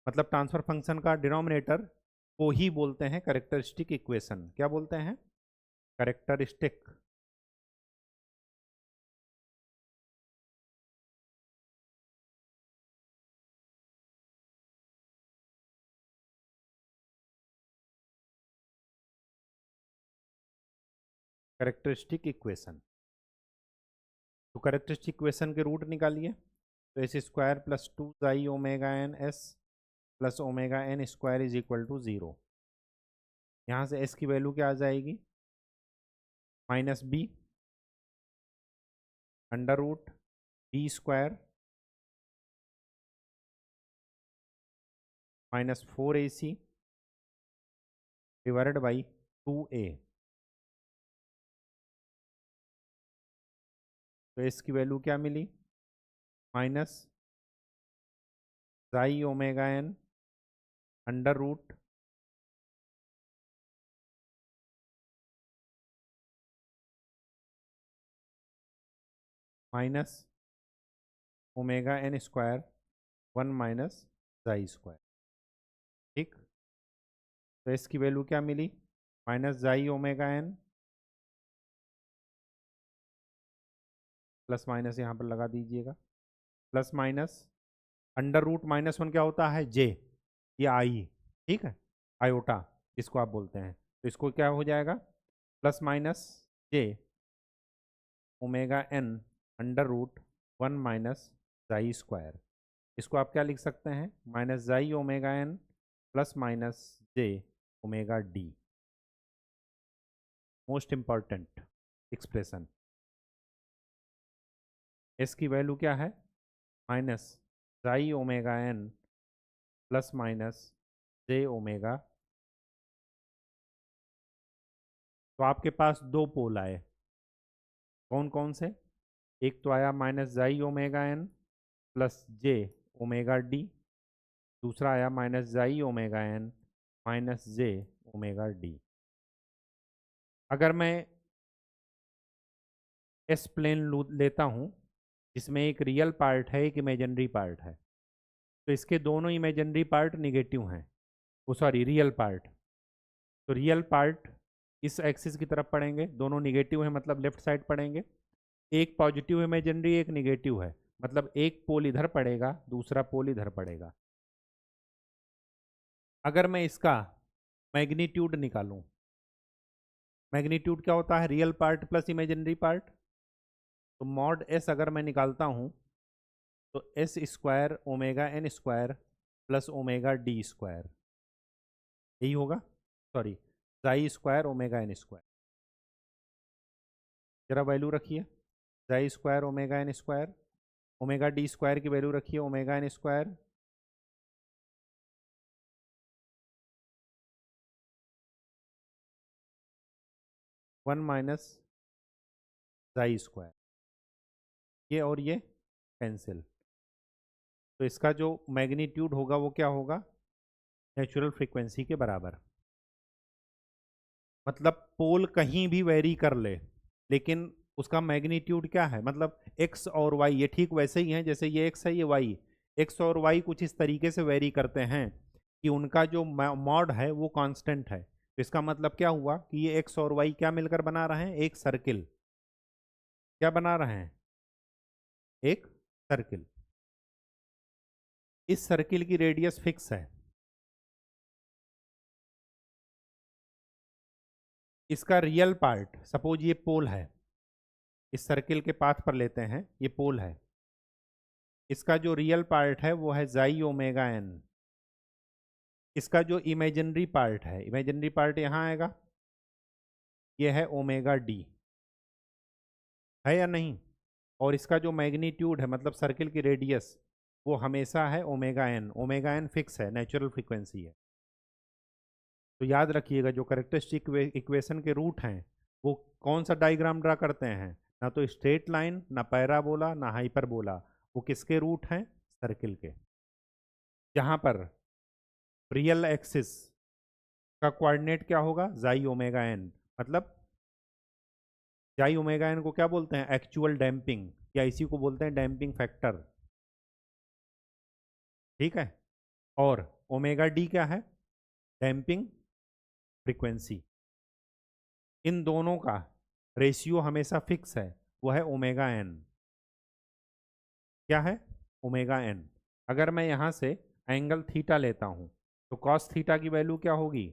मतलब ट्रांसफर फंक्शन का डिनोमिनेटर को ही बोलते हैं करेक्टरिस्टिक इक्वेशन। क्या बोलते हैं, करेक्टरिस्टिक। Characteristic equation. तो कैरेक्टरिस्टिक इक्वेशन के रूट निकालिए। तो S square plus 2 omega N S plus omega N square is equal to 0। यहाँ से एस की वैल्यू क्या आ जाएगी, minus B under root B square minus 4ac divided by 2a। तो इसकी वैल्यू क्या मिली, minus xi omega N under root minus omega N square 1 minus xi square. ठीक, तो इसकी वैल्यू क्या मिली, minus xi omega N plus minus यहाँ पर लगा दीजिएगा, प्लस माइनस अंडर रूट -1 क्या होता है, जे, ये आई, ठीक है, आयोटा इसको आप बोलते हैं। तो इसको क्या हो जाएगा, plus minus J omega N under root 1 minus xi square. इसको आप क्या लिख सकते हैं, minus xi omega N plus minus J omega D. Most important expression. S की वैल्यू क्या है, minus xi omega N plus minus J omega. तो आपके पास दो पोल आए, कौन कौन से, एक तो आया minus xi omega N plus जे ओमेगा डी, दूसरा आया minus xi omega N minus J omega D. अगर मैं एस प्लेन लेता हूँ जिसमें एक रियल पार्ट है एक इमेजिनरी पार्ट है, तो इसके दोनों इमेजिनरी पार्ट निगेटिव हैं, वो सॉरी रियल पार्ट। तो रियल पार्ट इस एक्सिस की तरफ पड़ेंगे, दोनों निगेटिव है मतलब लेफ्ट साइड पड़ेंगे। एक पॉजिटिव इमेजिनरी एक निगेटिव है, मतलब एक पोल इधर पड़ेगा दूसरा पोल इधर पड़ेगा। अगर मैं इसका मैग्नीट्यूड निकालूं, मैग्नीट्यूड क्या होता है, real part plus imaginary part. तो मॉड एस अगर मैं निकालता हूं तो S square omega N square plus omega D square, यही होगा, sorry xi square omega N square. जरा वैल्यू रखिए, xi square omega N square, omega D square की वैल्यू रखिए omega N square, one minus xi square, ये और ये cancel. तो इसका जो मैग्नीट्यूड होगा वो क्या होगा, नेचुरल फ्रीक्वेंसी के बराबर। मतलब पोल कहीं भी वेरी कर ले लेकिन उसका मैग्नीट्यूड क्या है, मतलब एक्स और वाई ये ठीक वैसे ही हैं जैसे ये एक्स है ये वाई। एक्स और वाई कुछ इस तरीके से वेरी करते हैं कि उनका जो मॉड है वो कांस्टेंट है। तो इसका मतलब क्या हुआ कि ये एक्स और वाई क्या मिलकर बना रहे हैं, एक सर्किल। क्या बना रहे हैं, एक सर्किल। इस सर्किल की रेडियस फिक्स है, इसका रियल पार्ट सपोज ये पोल है, इस सर्किल के पाथ पर लेते हैं ये पोल है, इसका जो रियल पार्ट है वो है जाई ओमेगा एन। इसका जो इमेजिनरी पार्ट है, इमेजिनरी पार्ट यहाँ आएगा, ये है ओमेगा डी, है या नहीं। और इसका जो मैग्नीट्यूड है मतलब सर्किल की रेडियस वो हमेशा है omega N. Omega n fix है, नेचुरल फ्रीक्वेंसी है। तो याद रखिएगा जो कैरेक्टरिस्टिक इक्वेशन के रूट हैं वो कौन सा डायग्राम ड्रा करते हैं, ना तो स्ट्रेट लाइन ना पैराबोला ना हाइपरबोला, वो किसके रूट हैं, सर्किल के। जहाँ पर रियल एक्सिस का कोऑर्डिनेट क्या होगा, जाई ओमेगा एन, मतलब जाई ओमेगा एन को क्या बोलते हैं, एक्चुअल डैम्पिंग, या इसी को बोलते हैं डैम्पिंग फैक्टर, ठीक है। और ओमेगा डी क्या है, डैम्पिंग फ्रीक्वेंसी। इन दोनों का रेशियो हमेशा फिक्स है, वो है ओमेगा एन। क्या है, ओमेगा एन। अगर मैं यहाँ से एंगल थीटा लेता हूँ तो कॉस थीटा की वैल्यू क्या होगी,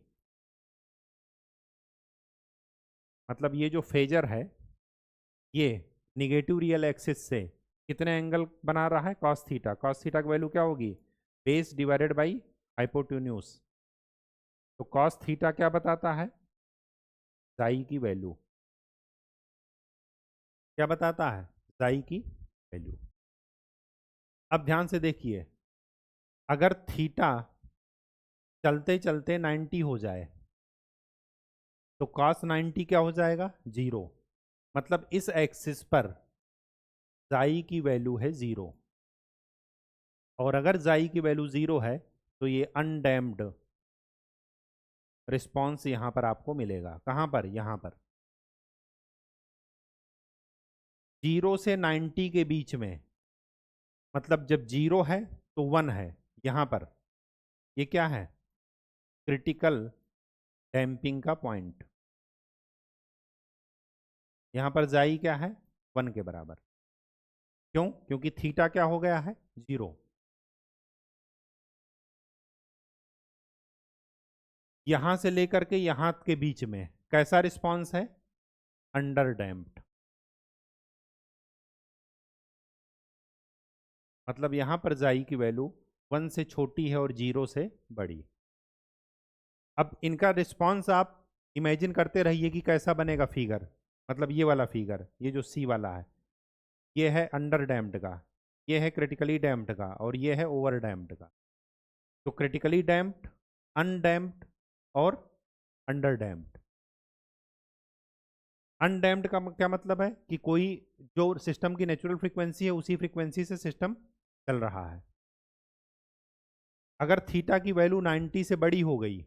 मतलब ये जो फेजर है ये निगेटिव रियल एक्सिस से कितने एंगल बना रहा है, कॉस थीटा। कॉस थीटा की वैल्यू क्या होगी, बेस डिवाइडेड बाई हाइपोटेन्यूज। तो कॉस थीटा क्या बताता है, साई की वैल्यू। क्या बताता है, साई की वैल्यू। अब ध्यान से देखिए, अगर थीटा चलते चलते 90 हो जाए तो कॉस 90 क्या हो जाएगा, जीरो। मतलब इस एक्सिस पर साई की वैल्यू है जीरो। और अगर जाई की वैल्यू जीरो है तो ये अनडैम्प्ड रिस्पॉन्स यहां पर आपको मिलेगा। कहां पर, यहां पर। जीरो से 90 के बीच में, मतलब जब जीरो है तो वन है यहां पर, ये क्या है, क्रिटिकल डैम्पिंग का पॉइंट। यहां पर जाई क्या है, वन के बराबर। क्यों, क्योंकि थीटा क्या हो गया है, जीरो। यहां से लेकर के यहां के बीच में कैसा रिस्पॉन्स है, अंडर डैम्प्ड। मतलब यहां पर जाई की वैल्यू वन से छोटी है और जीरो से बड़ी। अब इनका रिस्पॉन्स आप इमेजिन करते रहिए कि कैसा बनेगा फिगर। मतलब ये वाला फिगर, ये जो सी वाला है, ये है अंडर डैम्प्ड का, ये है क्रिटिकली डैम्प्ड का, और ये है ओवर डैम्प्ड का। तो क्रिटिकली डैम्प्ड, अनडैम्प्ड और अंडर डैम्प्ड। अनडैम्प्ड का क्या मतलब है कि कोई जो सिस्टम की नेचुरल फ्रीक्वेंसी है उसी फ्रीक्वेंसी से सिस्टम चल रहा है। अगर थीटा की वैल्यू 90 से बड़ी हो गई,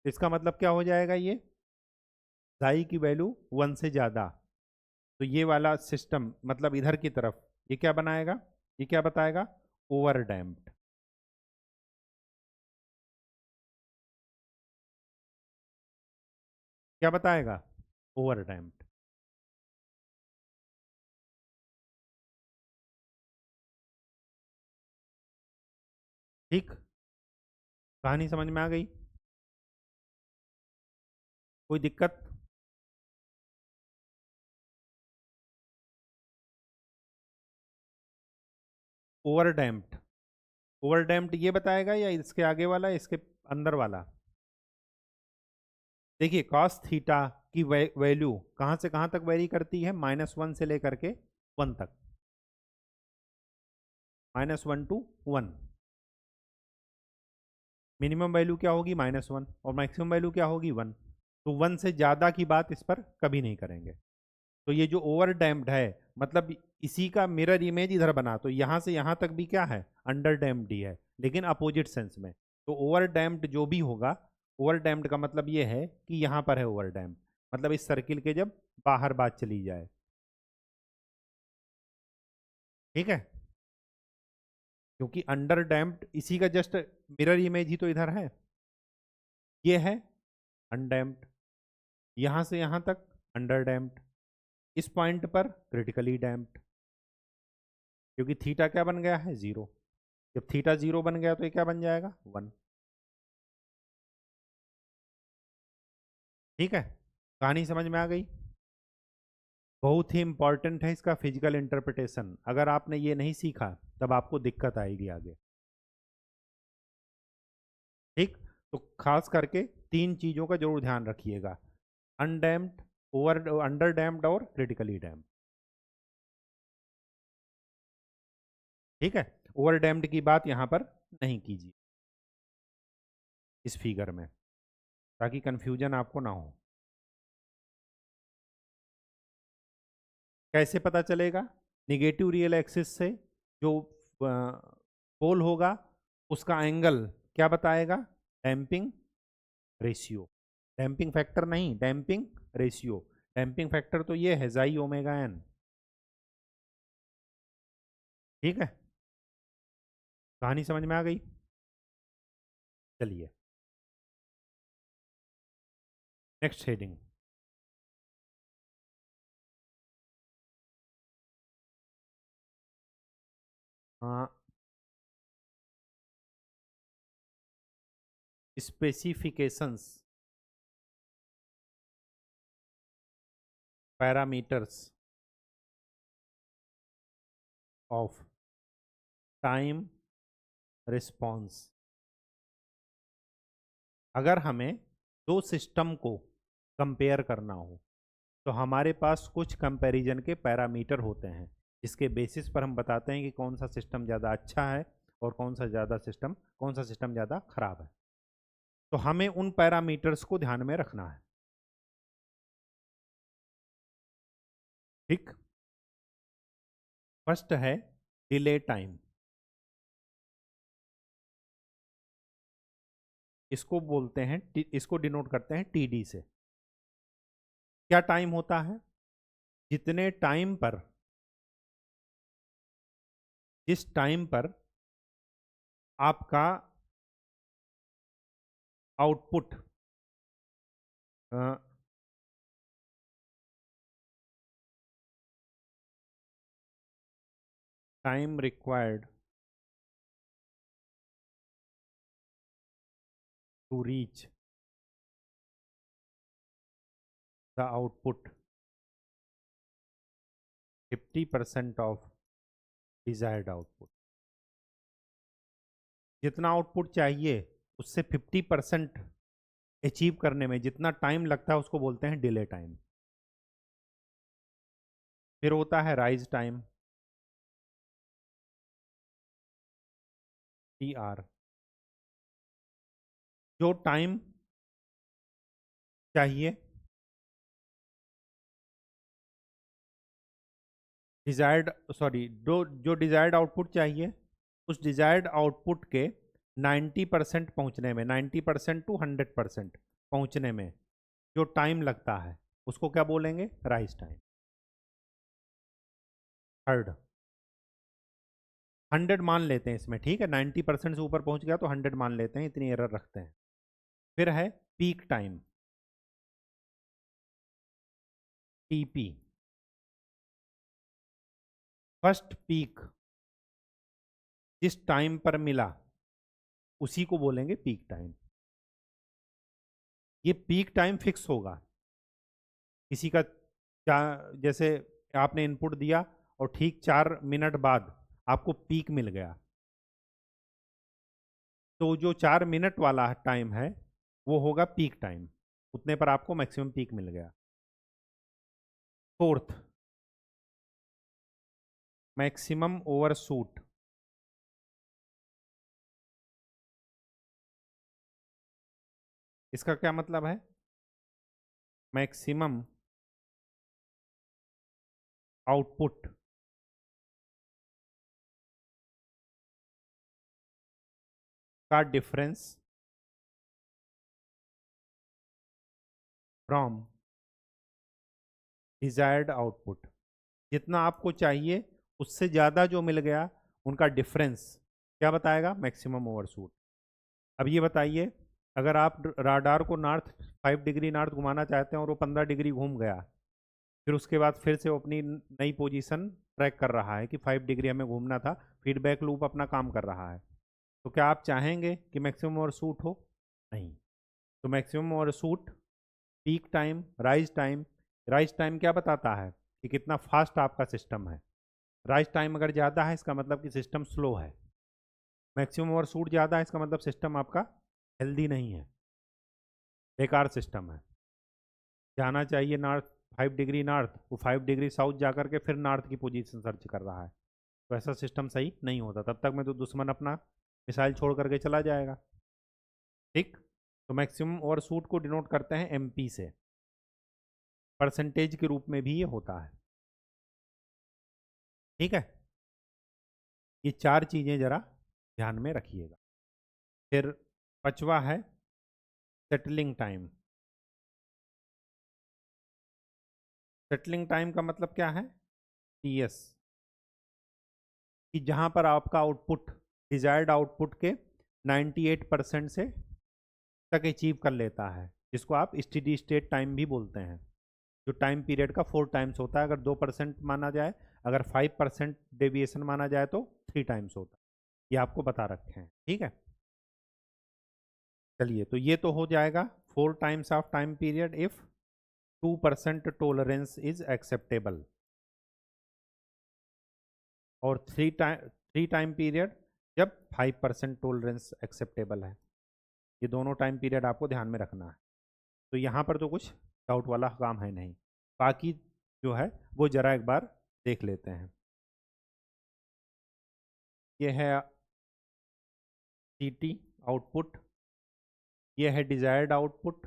इसका मतलब क्या हो जाएगा, ये साई की वैल्यू वन से ज़्यादा। तो ये वाला सिस्टम मतलब इधर की तरफ ये क्या बनाएगा, ये क्या बताएगा, ओवर डैम्प्ड। क्या बताएगा, ओवर डैम्प्ड। ठीक, कहानी समझ में आ गई, कोई दिक्कत। ओवर डैम्प्ड, ओवर डैम्प्ड ये बताएगा या इसके आगे वाला, इसके अंदर वाला। देखिए कॉस थीटा की वैल्यू कहाँ से कहाँ तक वेरी करती है, -1 से लेकर के 1 तक, -1 टू 1। मिनिमम वैल्यू क्या होगी, -1, और मैक्सिमम वैल्यू क्या होगी, 1। तो 1 से ज़्यादा की बात इस पर कभी नहीं करेंगे। तो ये जो ओवर डैम्प्ड है, मतलब इसी का मिरर इमेज इधर बना, तो यहाँ से यहाँ तक भी क्या है, अंडर डैम्प्ड ही है, लेकिन अपोजिट सेंस में। तो ओवर डैम्प्ड जो भी होगा, ओवर डैम्प्ड का मतलब ये है कि यहाँ पर है ओवर डैम्प्ड, मतलब इस सर्किल के जब बाहर बात चली जाए। ठीक है, क्योंकि अंडर डैम्प्ड इसी का जस्ट मिरर इमेज ही तो इधर है, ये है अनडैम्प्ड। यहाँ से यहाँ तक अंडर डैम्प्ड, इस पॉइंट पर क्रिटिकली डैम्प्ड, क्योंकि थीटा क्या बन गया है, जीरो। जब थीटा जीरो बन गया तो ये क्या बन जाएगा, 1। ठीक है, कहानी समझ में आ गई। बहुत ही इंपॉर्टेंट है इसका फिजिकल इंटरप्रिटेशन, अगर आपने ये नहीं सीखा तब आपको दिक्कत आएगी आगे। ठीक, तो खास करके तीन चीजों का जरूर ध्यान रखिएगा, अनडैम्प्ड, ओवर अंडर डैम्प्ड और क्रिटिकली डैम्प्ड। ठीक है, ओवर डैम्प्ड की बात यहां पर नहीं कीजिए इस फिगर में, ताकि कंफ्यूजन आपको ना हो। कैसे पता चलेगा, निगेटिव रियल एक्सिस से जो पोल होगा उसका एंगल क्या बताएगा, डैम्पिंग रेशियो। डैम्पिंग फैक्टर नहीं, डैम्पिंग रेशियो। डैम्पिंग फैक्टर तो ये है जाई ओमेगा एन। ठीक है, कहानी समझ में आ गई। चलिए नेक्स्ट हेडिंग। हाँ, specifications parameters of time response. अगर हमें दो सिस्टम को कंपेयर करना हो तो हमारे पास कुछ कंपैरिजन के पैरामीटर होते हैं जिसके बेसिस पर हम बताते हैं कि कौन सा सिस्टम ज़्यादा अच्छा है और कौन सा सिस्टम ज़्यादा खराब है। तो हमें उन पैरामीटर्स को ध्यान में रखना है। ठीक, फर्स्ट है डिले टाइम। इसको बोलते हैं, इसको डिनोट करते हैं टीडी से। क्या टाइम होता है? जितने टाइम पर, जिस टाइम पर आपका output time required to reach the output 50% of desired output. जितना आउटपुट चाहिए उससे 50% अचीव करने में जितना टाइम लगता है उसको बोलते हैं डिले टाइम। फिर होता है राइज टाइम, टी आर। जो टाइम चाहिए डिजायर्ड, सॉरी, जो डिजायर्ड आउटपुट चाहिए उस डिजायर्ड आउटपुट के 90% पहुंचने में, 90% टू 100% पहुंचने में जो टाइम लगता है उसको क्या बोलेंगे? Rise time. थर्ड, 100 मान लेते हैं इसमें, ठीक है, 90% से ऊपर पहुंच गया तो 100 मान लेते हैं, इतनी एरर रखते हैं। फिर है peak time, TP. First peak जिस टाइम पर मिला उसी को बोलेंगे पीक टाइम। ये पीक टाइम फिक्स होगा। किसी का जैसे आपने इनपुट दिया और ठीक 4 मिनट बाद आपको पीक मिल गया, तो जो 4 मिनट वाला टाइम है वो होगा पीक टाइम, उतने पर आपको मैक्सिमम पीक मिल गया। Fourth, maximum overshoot. इसका क्या मतलब है? मैक्सिमम आउटपुट का डिफरेंस फ्रॉम डिजायर्ड आउटपुट। जितना आपको चाहिए उससे ज़्यादा जो मिल गया उनका डिफरेंस क्या बताएगा? Maximum overshoot. अब ये बताइए, अगर आप राडार को नॉर्थ 5 डिग्री नॉर्थ घुमाना चाहते हैं और वो 15 डिग्री घूम गया, फिर उसके बाद फिर से वो अपनी नई पोजीशन ट्रैक कर रहा है कि 5 डिग्री हमें घूमना था, फीडबैक लूप अपना काम कर रहा है, तो क्या आप चाहेंगे कि मैक्सिमम ओवरशूट हो? नहीं। तो maximum overshoot, peak time, rise time. Rise time क्या बताता है कि कितना फास्ट आपका सिस्टम है। राइज टाइम अगर ज़्यादा है इसका मतलब कि सिस्टम स्लो है। मैक्सिमम ओवरशूट ज़्यादा है इसका मतलब सिस्टम आपका हेल्दी नहीं है, बेकार सिस्टम है। जाना चाहिए नॉर्थ 5 डिग्री नॉर्थ, वो 5 डिग्री साउथ जा करके फिर नॉर्थ की पोजीशन सर्च कर रहा है, तो ऐसा सिस्टम सही नहीं होता। तब तक में तो दुश्मन अपना मिसाइल छोड़ करके चला जाएगा। ठीक, तो मैक्सिमम ओवरशूट को डिनोट करते हैं एमपी से, परसेंटेज के रूप में भी ये होता है। ठीक है, ये 4 चीज़ें ज़रा ध्यान में रखिएगा। फिर पांचवा है सेटलिंग टाइम। सेटलिंग टाइम का मतलब क्या है? टीएस, कि जहां पर आपका आउटपुट डिजायर्ड आउटपुट के 98% से तक अचीव कर लेता है, जिसको आप स्टेडी स्टेट टाइम भी बोलते हैं, जो टाइम पीरियड का 4 टाइम्स होता है। अगर 2% माना जाए, अगर 5% डेविएशन माना जाए तो 3 टाइम्स होता है। ये आपको बता रखे हैं, ठीक है। चलिए, तो ये तो हो जाएगा 4 times of time period if 2% tolerance is acceptable, और थ्री टाइम पीरियड जब 5% टोलरेंस एक्सेप्टेबल है। ये दोनों टाइम पीरियड आपको ध्यान में रखना है। तो यहाँ पर तो कुछ डाउट वाला काम है नहीं, बाकी जो है वो जरा एक बार देख लेते हैं। ये है टी आउटपुट, ये है डिजायर्ड आउटपुट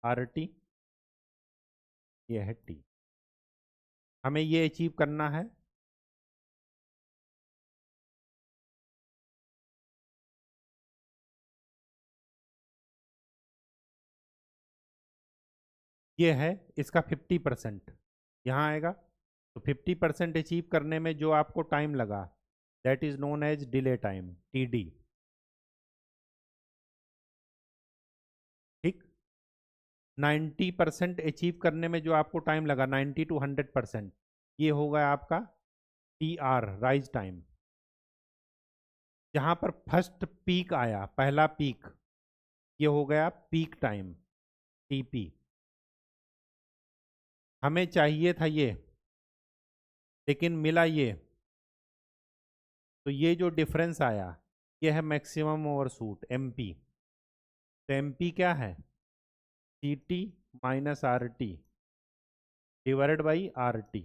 RT, ये है T। हमें ये अचीव करना है ये है इसका 50%, यहाँ आएगा। तो 50% अचीव करने में जो आपको टाइम लगा that is known as delay time, TD। ठीक, 90% अचीव करने में जो आपको टाइम लगा 90 to 100%, ये होगा आपका TR, राइज टाइम। जहाँ पर फर्स्ट पीक आया, पहला पीक, ये हो गया पीक टाइम, TP। हमें चाहिए था ये, लेकिन मिला ये। तो ये जो डिफरेंस आया ये है मैक्सिमम ओवरशूट, MP। तो MP क्या है? CT minus RT divided by RT।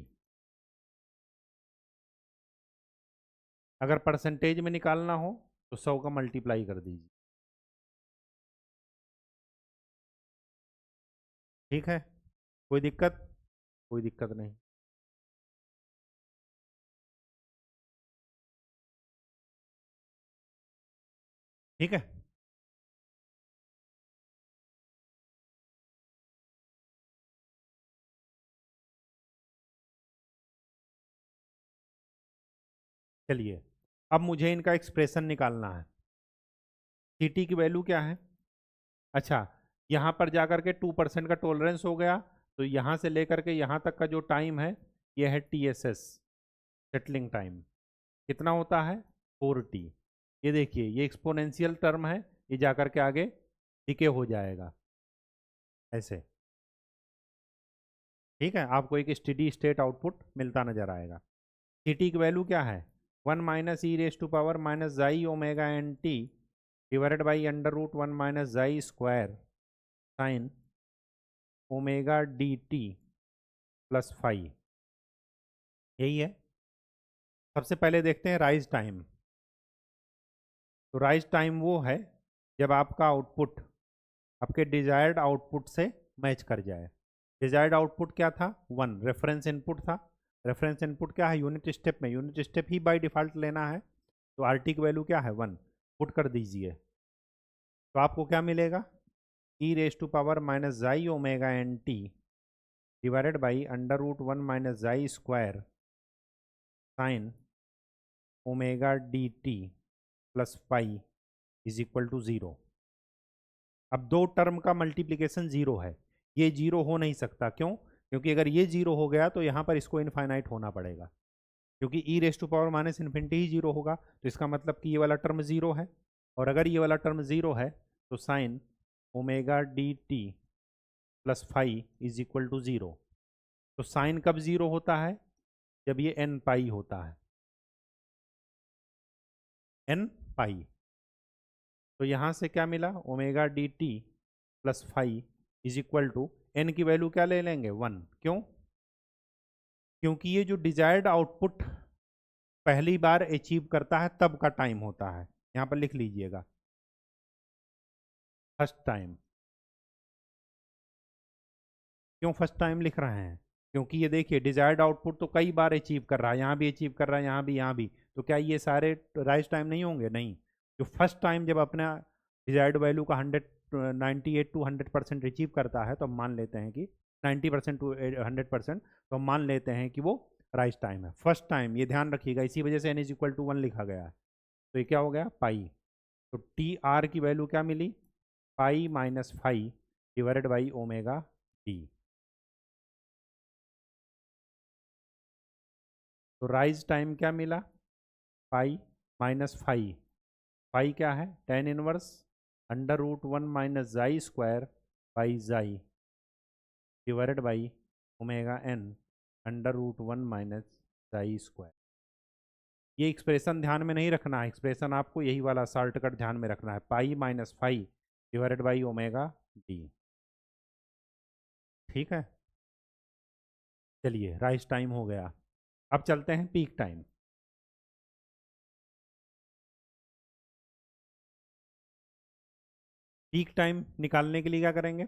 अगर परसेंटेज में निकालना हो तो 100 का मल्टीप्लाई कर दीजिए। ठीक है, कोई दिक्कत? कोई दिक्कत नहीं। ठीक है, चलिए अब मुझे इनका एक्सप्रेशन निकालना है। CT की वैल्यू क्या है? अच्छा, यहाँ पर जाकर के 2% का टॉलरेंस हो गया, तो यहाँ से लेकर के यहाँ तक का जो टाइम है ये है TSS, सेटलिंग टाइम। कितना होता है? 4T। ये देखिए ये एक्सपोनेंशियल टर्म है, ये जाकर के आगे डिके हो जाएगा ऐसे। ठीक है, आपको एक स्टेडी स्टेट आउटपुट मिलता नजर आएगा। CT की वैल्यू क्या है? 1 minus E raise to power minus xi omega N T divided by under root 1 minus xi square sine omega DT plus 5। यही है। सबसे पहले देखते हैं राइज टाइम। तो राइज टाइम वो है जब आपका आउटपुट आपके डिजायर्ड आउटपुट से मैच कर जाए। डिजायर्ड आउटपुट क्या था? 1 रेफरेंस इनपुट था। रेफरेंस इनपुट क्या है? यूनिट स्टेप में, unit step he by default लेना है। तो RT की वैल्यू क्या है? 1 पुट कर दीजिए, तो आपको क्या मिलेगा? E raise to power minus xi omega N T divided by under root 1 minus xi square sine omega DT plus 5 is equal to 0। अब दो टर्म का मल्टीप्लीकेशन 0 है, ये 0 हो नहीं सकता। क्यों? क्योंकि अगर ये 0 हो गया तो यहाँ पर इसको इनफाइनाइट होना पड़ेगा, क्योंकि E raise to power minus infinity ही 0 होगा। तो इसका मतलब कि ये वाला टर्म 0 है, और अगर ये वाला टर्म 0 है तो sine omega DT plus 5 is equal to 0। तो साइन कब 0 होता है? जब ये n पाई होता है, n पाई। तो यहाँ से क्या मिला? Omega DT plus 5 is equal to n की वैल्यू क्या ले लेंगे? 1। क्यों? क्योंकि ये जो डिजायर्ड आउटपुट पहली बार अचीव करता है तब का टाइम होता है। यहाँ पर लिख लीजिएगा फर्स्ट टाइम। क्यों फर्स्ट टाइम लिख रहे हैं? क्योंकि ये देखिए डिजायर्ड आउटपुट तो कई बार अचीव कर रहा है, यहाँ भी अचीव कर रहा है, यहाँ भी, यहाँ भी। तो क्या ये सारे राइज टाइम नहीं होंगे? नहीं। जो फर्स्ट टाइम जब अपना डिजायर्ड वैल्यू का 98 to 100% अचीव करता है तो हम मान लेते हैं कि 90% to 100%, तो हम मान लेते हैं कि वो राइज टाइम है। फर्स्ट टाइम, ये ध्यान रखिएगा, इसी वजह से n इज इक्वल टू 1 लिखा गया है। तो ये क्या हो गया? पाई। तो TR की वैल्यू क्या मिली? Pi minus 5 divided by omega D. तो राइज टाइम क्या मिला? Pi minus 5। पाई क्या है? tan inverse under root 1 minus xi square by xi divided by omega N under root 1 minus xi square. ये expression ध्यान में नहीं रखना है, एक्सप्रेशन आपको यही वाला शॉर्टकट ध्यान में रखना है, pi minus phi divided by omega d. ठीक है, चलिए राइस टाइम हो गया, अब चलते हैं पीक टाइम। पीक टाइम निकालने के लिए क्या करेंगे?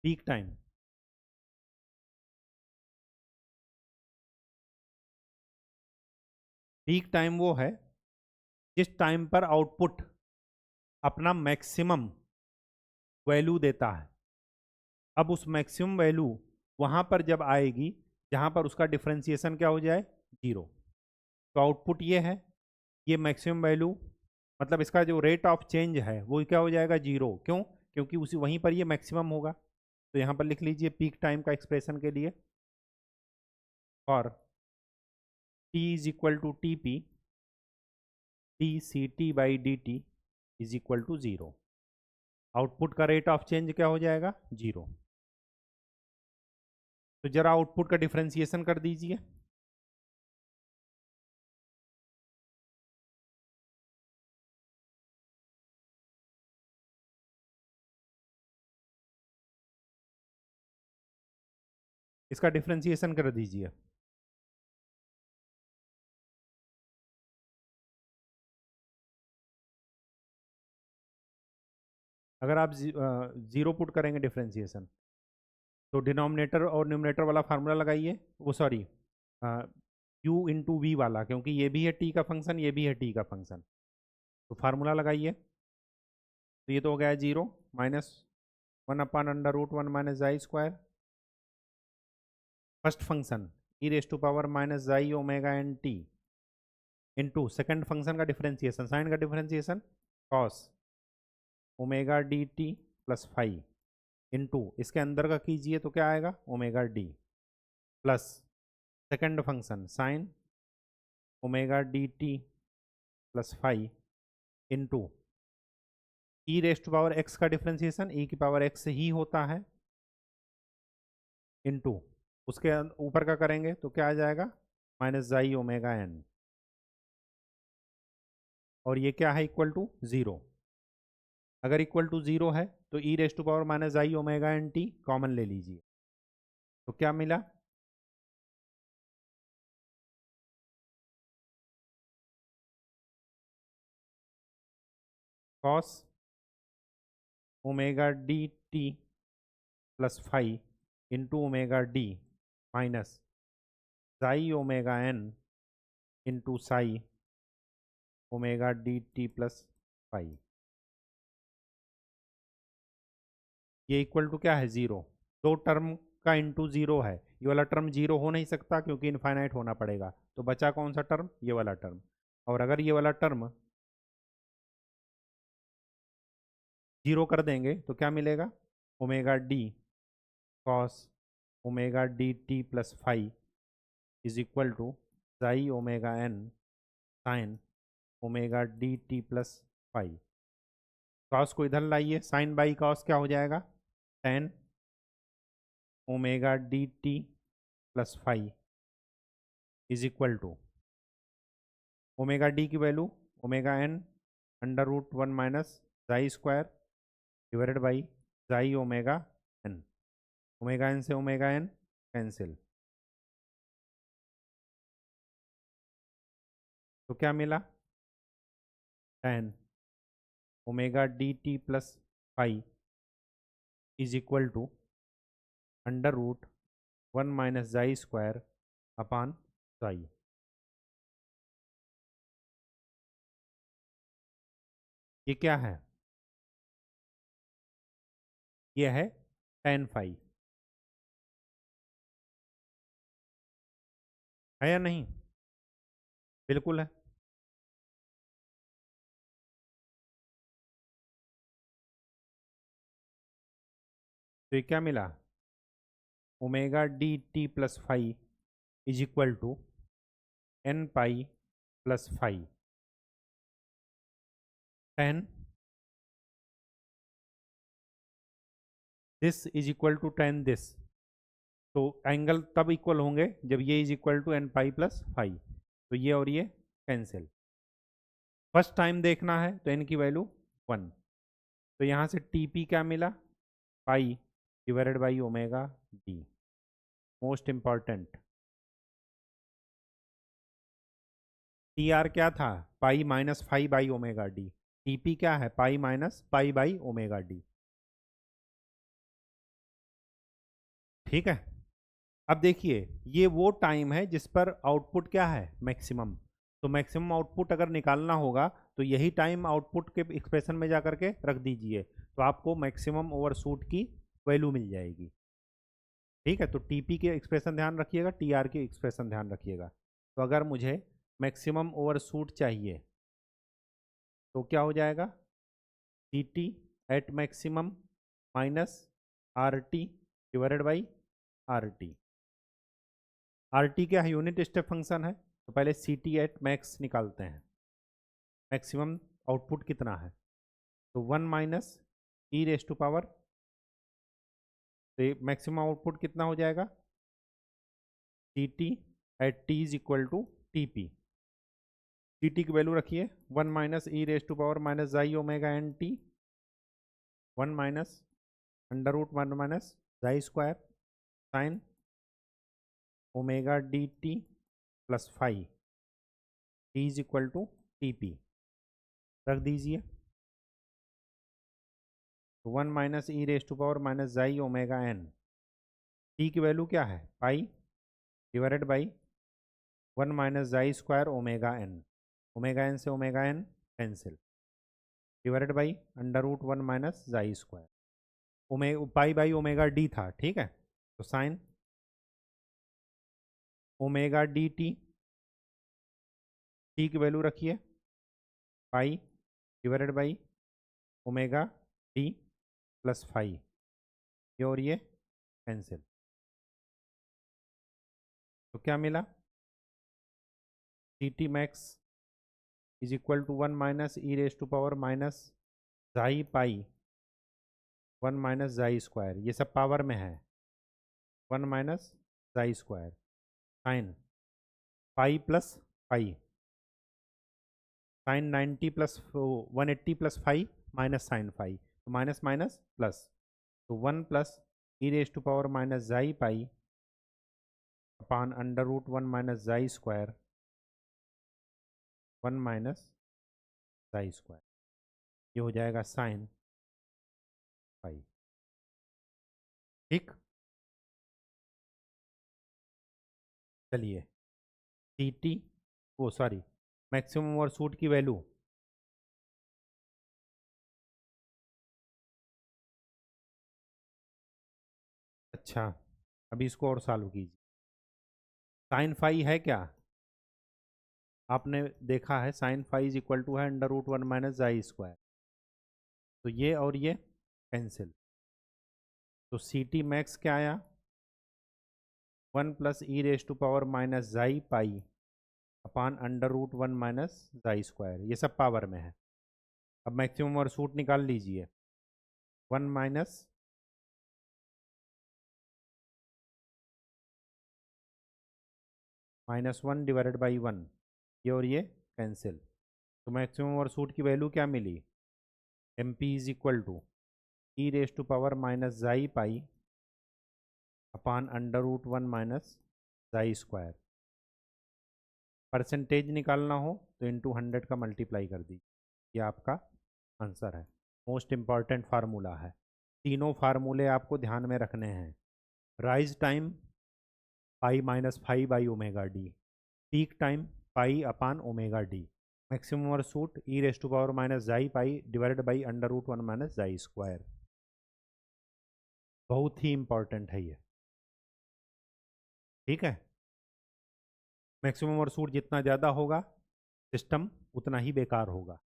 पीक टाइम, पीक टाइम वो है जिस टाइम पर आउटपुट अपना मैक्सिमम वैल्यू देता है। अब उस मैक्सिमम वैल्यू वहां पर जब आएगी जहां पर उसका डिफरेंशिएशन क्या हो जाए, जीरो। तो आउटपुट ये है, ये मैक्सिमम वैल्यू मतलब इसका जो रेट ऑफ चेंज है वो क्या हो जाएगा, जीरो। क्यों? क्योंकि उसी वहीं पर ये मैक्सिमम होगा। तो यहाँ पर लिख लीजिए पीक टाइम का एक्सप्रेशन के लिए, और t is equal to T P t c t by d t is equal to zero. Output का रेट ऑफ चेंज क्या हो जाएगा, जीरो। तो जरा आउटपुट का डिफरेंशिएशन कर दीजिए। इसका डिफरेंशिएशन कर दीजिए। अगर आप जीरो पुट करेंगे डिफरेंशिएशन, तो डिनोमिनेटर और न्यूमरेटर वाला फार्मूला लगाइए, वो सॉरी u इंटू वी वाला, क्योंकि ये भी है t का फंक्शन, ये भी है t का फंक्शन। तो फार्मूला लगाइए, तो ये तो हो गया है zero minus 1 under root 1 minus xi square. First function E raise to power minus xi omega N T into second function का डिफरेंशिएशन, साइन का differentiation cos omega D T plus five into इसके अंदर का कीजिए तो क्या आएगा, omega D plus second function sine omega D T plus five into E raise to power X का डिफरेंशिएशन ई की पावर एक्स ही होता है, इंटू उसके ऊपर का करेंगे तो क्या आ जाएगा, माइनस जाई ओमेगा एन, और ये क्या है, इक्वल टू जीरो। अगर इक्वल टू जीरो है तो e raise to power minus xi omega N t common ले लीजिए, तो क्या मिला, cos omega D T plus five into omega d minus xi omega n into sine omega D T plus five. ये equal to क्या है, zero. दो term का इंटू जीरो है, ये वाला टर्म जीरो हो नहीं सकता क्योंकि इनफाइनाइट होना पड़ेगा। तो बचा कौन सा टर्म, ये वाला टर्म। और अगर ये वाला टर्म जीरो कर देंगे तो क्या मिलेगा, omega D cos omega D T plus five is equal to xi omega N sine omega D T plus five. Cos को इधर लाइए, साइन बाई कॉस क्या हो जाएगा, tan omega D T plus five is equal to omega D की value omega N under root 1 minus xi square divided by xi omega N. Omega N से omega N cancel, तो क्या मिला, ten omega D T plus five is equal to under root 1 minus xi square upon xi. ये क्या है, ये है ten five, है या नहीं, बिल्कुल है। तो ये क्या मिला, omega D T plus five is equal to n pi plus 5 10 this is equal to 10 this. तो एंगल तब इक्वल होंगे जब ये is equal to n pi plus 5। तो ये और ये कैंसिल। फर्स्ट टाइम देखना है तो एन की वैल्यू 1। तो यहाँ से टी पी क्या मिला, पाई divided by omega D. Most important T R क्या था, पाई minus 5 by omega D. T P क्या है, pi minus pi by omega d. ठीक है। अब देखिए ये वो टाइम है जिस पर आउटपुट क्या है, मैक्सिमम। तो मैक्सिमम आउटपुट अगर निकालना होगा तो यही टाइम आउटपुट के एक्सप्रेशन में जा करके रख दीजिए, तो आपको मैक्सिमम ओवरशूट की वैल्यू मिल जाएगी। ठीक है, तो टीपी के एक्सप्रेशन ध्यान रखिएगा, टीआर के एक्सप्रेशन ध्यान रखिएगा। तो अगर मुझे मैक्सिमम ओवरशूट चाहिए तो क्या हो जाएगा, t t at maximum minus r t divided by r t. R t क्या है, यूनिट स्टेप फंक्शन है। तो पहले सी टी एट मैक्स निकालते हैं, मैक्सिमम आउटपुट कितना है, तो 1 minus E raise to power, तो मैक्सिमम आउटपुट कितना हो जाएगा, C T at T is equal to T P. T T की वैल्यू रखिए 1 minus E raise to power minus xi omega N T, 1 minus under root 1 minus xi square sine omega D T plus 5 T is equal to T P रख दीजिए। तो 1 minus E raise to power minus xi omega N, T की value क्या है, pi divided by 1 minus xi square omega N से omega N cancel, divided by under root 1 minus xi square, pi by omega D था। ठीक है, तो sine omega D T, T की value रखिए pi divided by omega D plus 5, ये और ये कैंसिल। तो क्या मिला, T T max is equal to 1 minus E raise to power minus xi pi 1 minus xi square, ये सब पावर में है, 1 minus xi square sine pi plus pi, sine 90 plus 180 plus 5 minus sine 5, तो minus minus plus, तो 1 plus E raise to power minus xi pi upon under root 1 minus xi square 1 minus xi square, ये हो जाएगा sine 5। ठीक, चलिए T T वो sorry maximum overshoot की value, अच्छा अभी इसको और सॉल्व कीजिए। साइन 5 है क्या, आपने देखा है साइन 5 इज इक्वल टू है under root 1 minus xi square, तो ये और ये कैंसिल। तो सी टी मैक्स क्या आया, 1 plus E raise to power minus xi pi upon under root 1 minus xi square, ये सब पावर में है। अब मैक्सिमम और सूट निकाल लीजिए, 1 माइनस -1 डिवाइडेड बाई 1, ये और ये कैंसिल। तो मैक्सिमम और सूट की वैल्यू क्या मिली, M P is equal to E raise to power minus xi pi upon under root 1 minus xi square. Percentage निकालना हो तो इंटू 100 का मल्टीप्लाई कर दीजिए, ये आपका आंसर है। मोस्ट इम्पॉर्टेंट फार्मूला है, तीनों फार्मूले आपको ध्यान में रखने हैं। Rise time pi minus 5 by omega D, peak time pi upon omega D, maximum और shoot E raise to power minus xi pi divided by under root 1 minus xi square. बहुत ही इंपॉर्टेंट है ये। ठीक है, मैक्सिमम और suit जितना ज़्यादा होगा सिस्टम उतना ही बेकार होगा,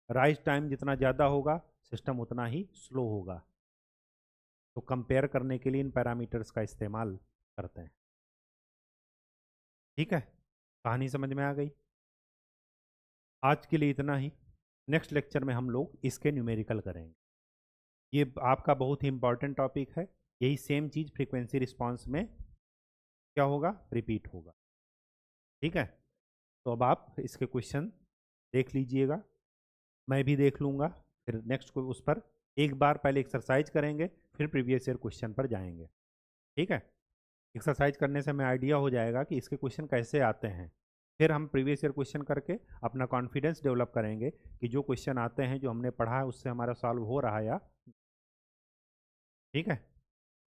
राइज टाइम जितना ज़्यादा होगा सिस्टम उतना ही स्लो होगा। तो कंपेयर करने के लिए इन पैरामीटर्स का इस्तेमाल करते हैं। ठीक है, कहानी समझ में आ गई। आज के लिए इतना ही। नेक्स्ट लेक्चर में हम लोग इसके न्यूमेरिकल करेंगे। ये आपका बहुत ही इंपॉर्टेंट टॉपिक है। यही सेम चीज़ फ्रीक्वेंसी रिस्पांस में क्या होगा, रिपीट होगा। ठीक है, तो अब आप इसके क्वेश्चन देख लीजिएगा, मैं भी देख लूँगा, फिर नेक्स्ट को उस पर एक बार पहले एक्सरसाइज करेंगे, फिर प्रीवियस ईयर क्वेश्चन पर जाएंगे। ठीक है, एक्सरसाइज करने से हमें आइडिया हो जाएगा कि इसके क्वेश्चन कैसे आते हैं। फिर हम प्रीवियस ईयर क्वेश्चन करके अपना कॉन्फिडेंस डेवलप करेंगे कि जो क्वेश्चन आते हैं, जो हमने पढ़ा है, उससे हमारा सॉल्व हो रहा है या। ठीक है,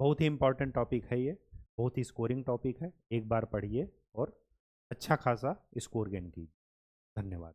बहुत ही इंपॉर्टेंट टॉपिक है ये, बहुत ही स्कोरिंग टॉपिक है। एक बार पढ़िए और अच्छा खासा स्कोर गेन कीजिए। धन्यवाद।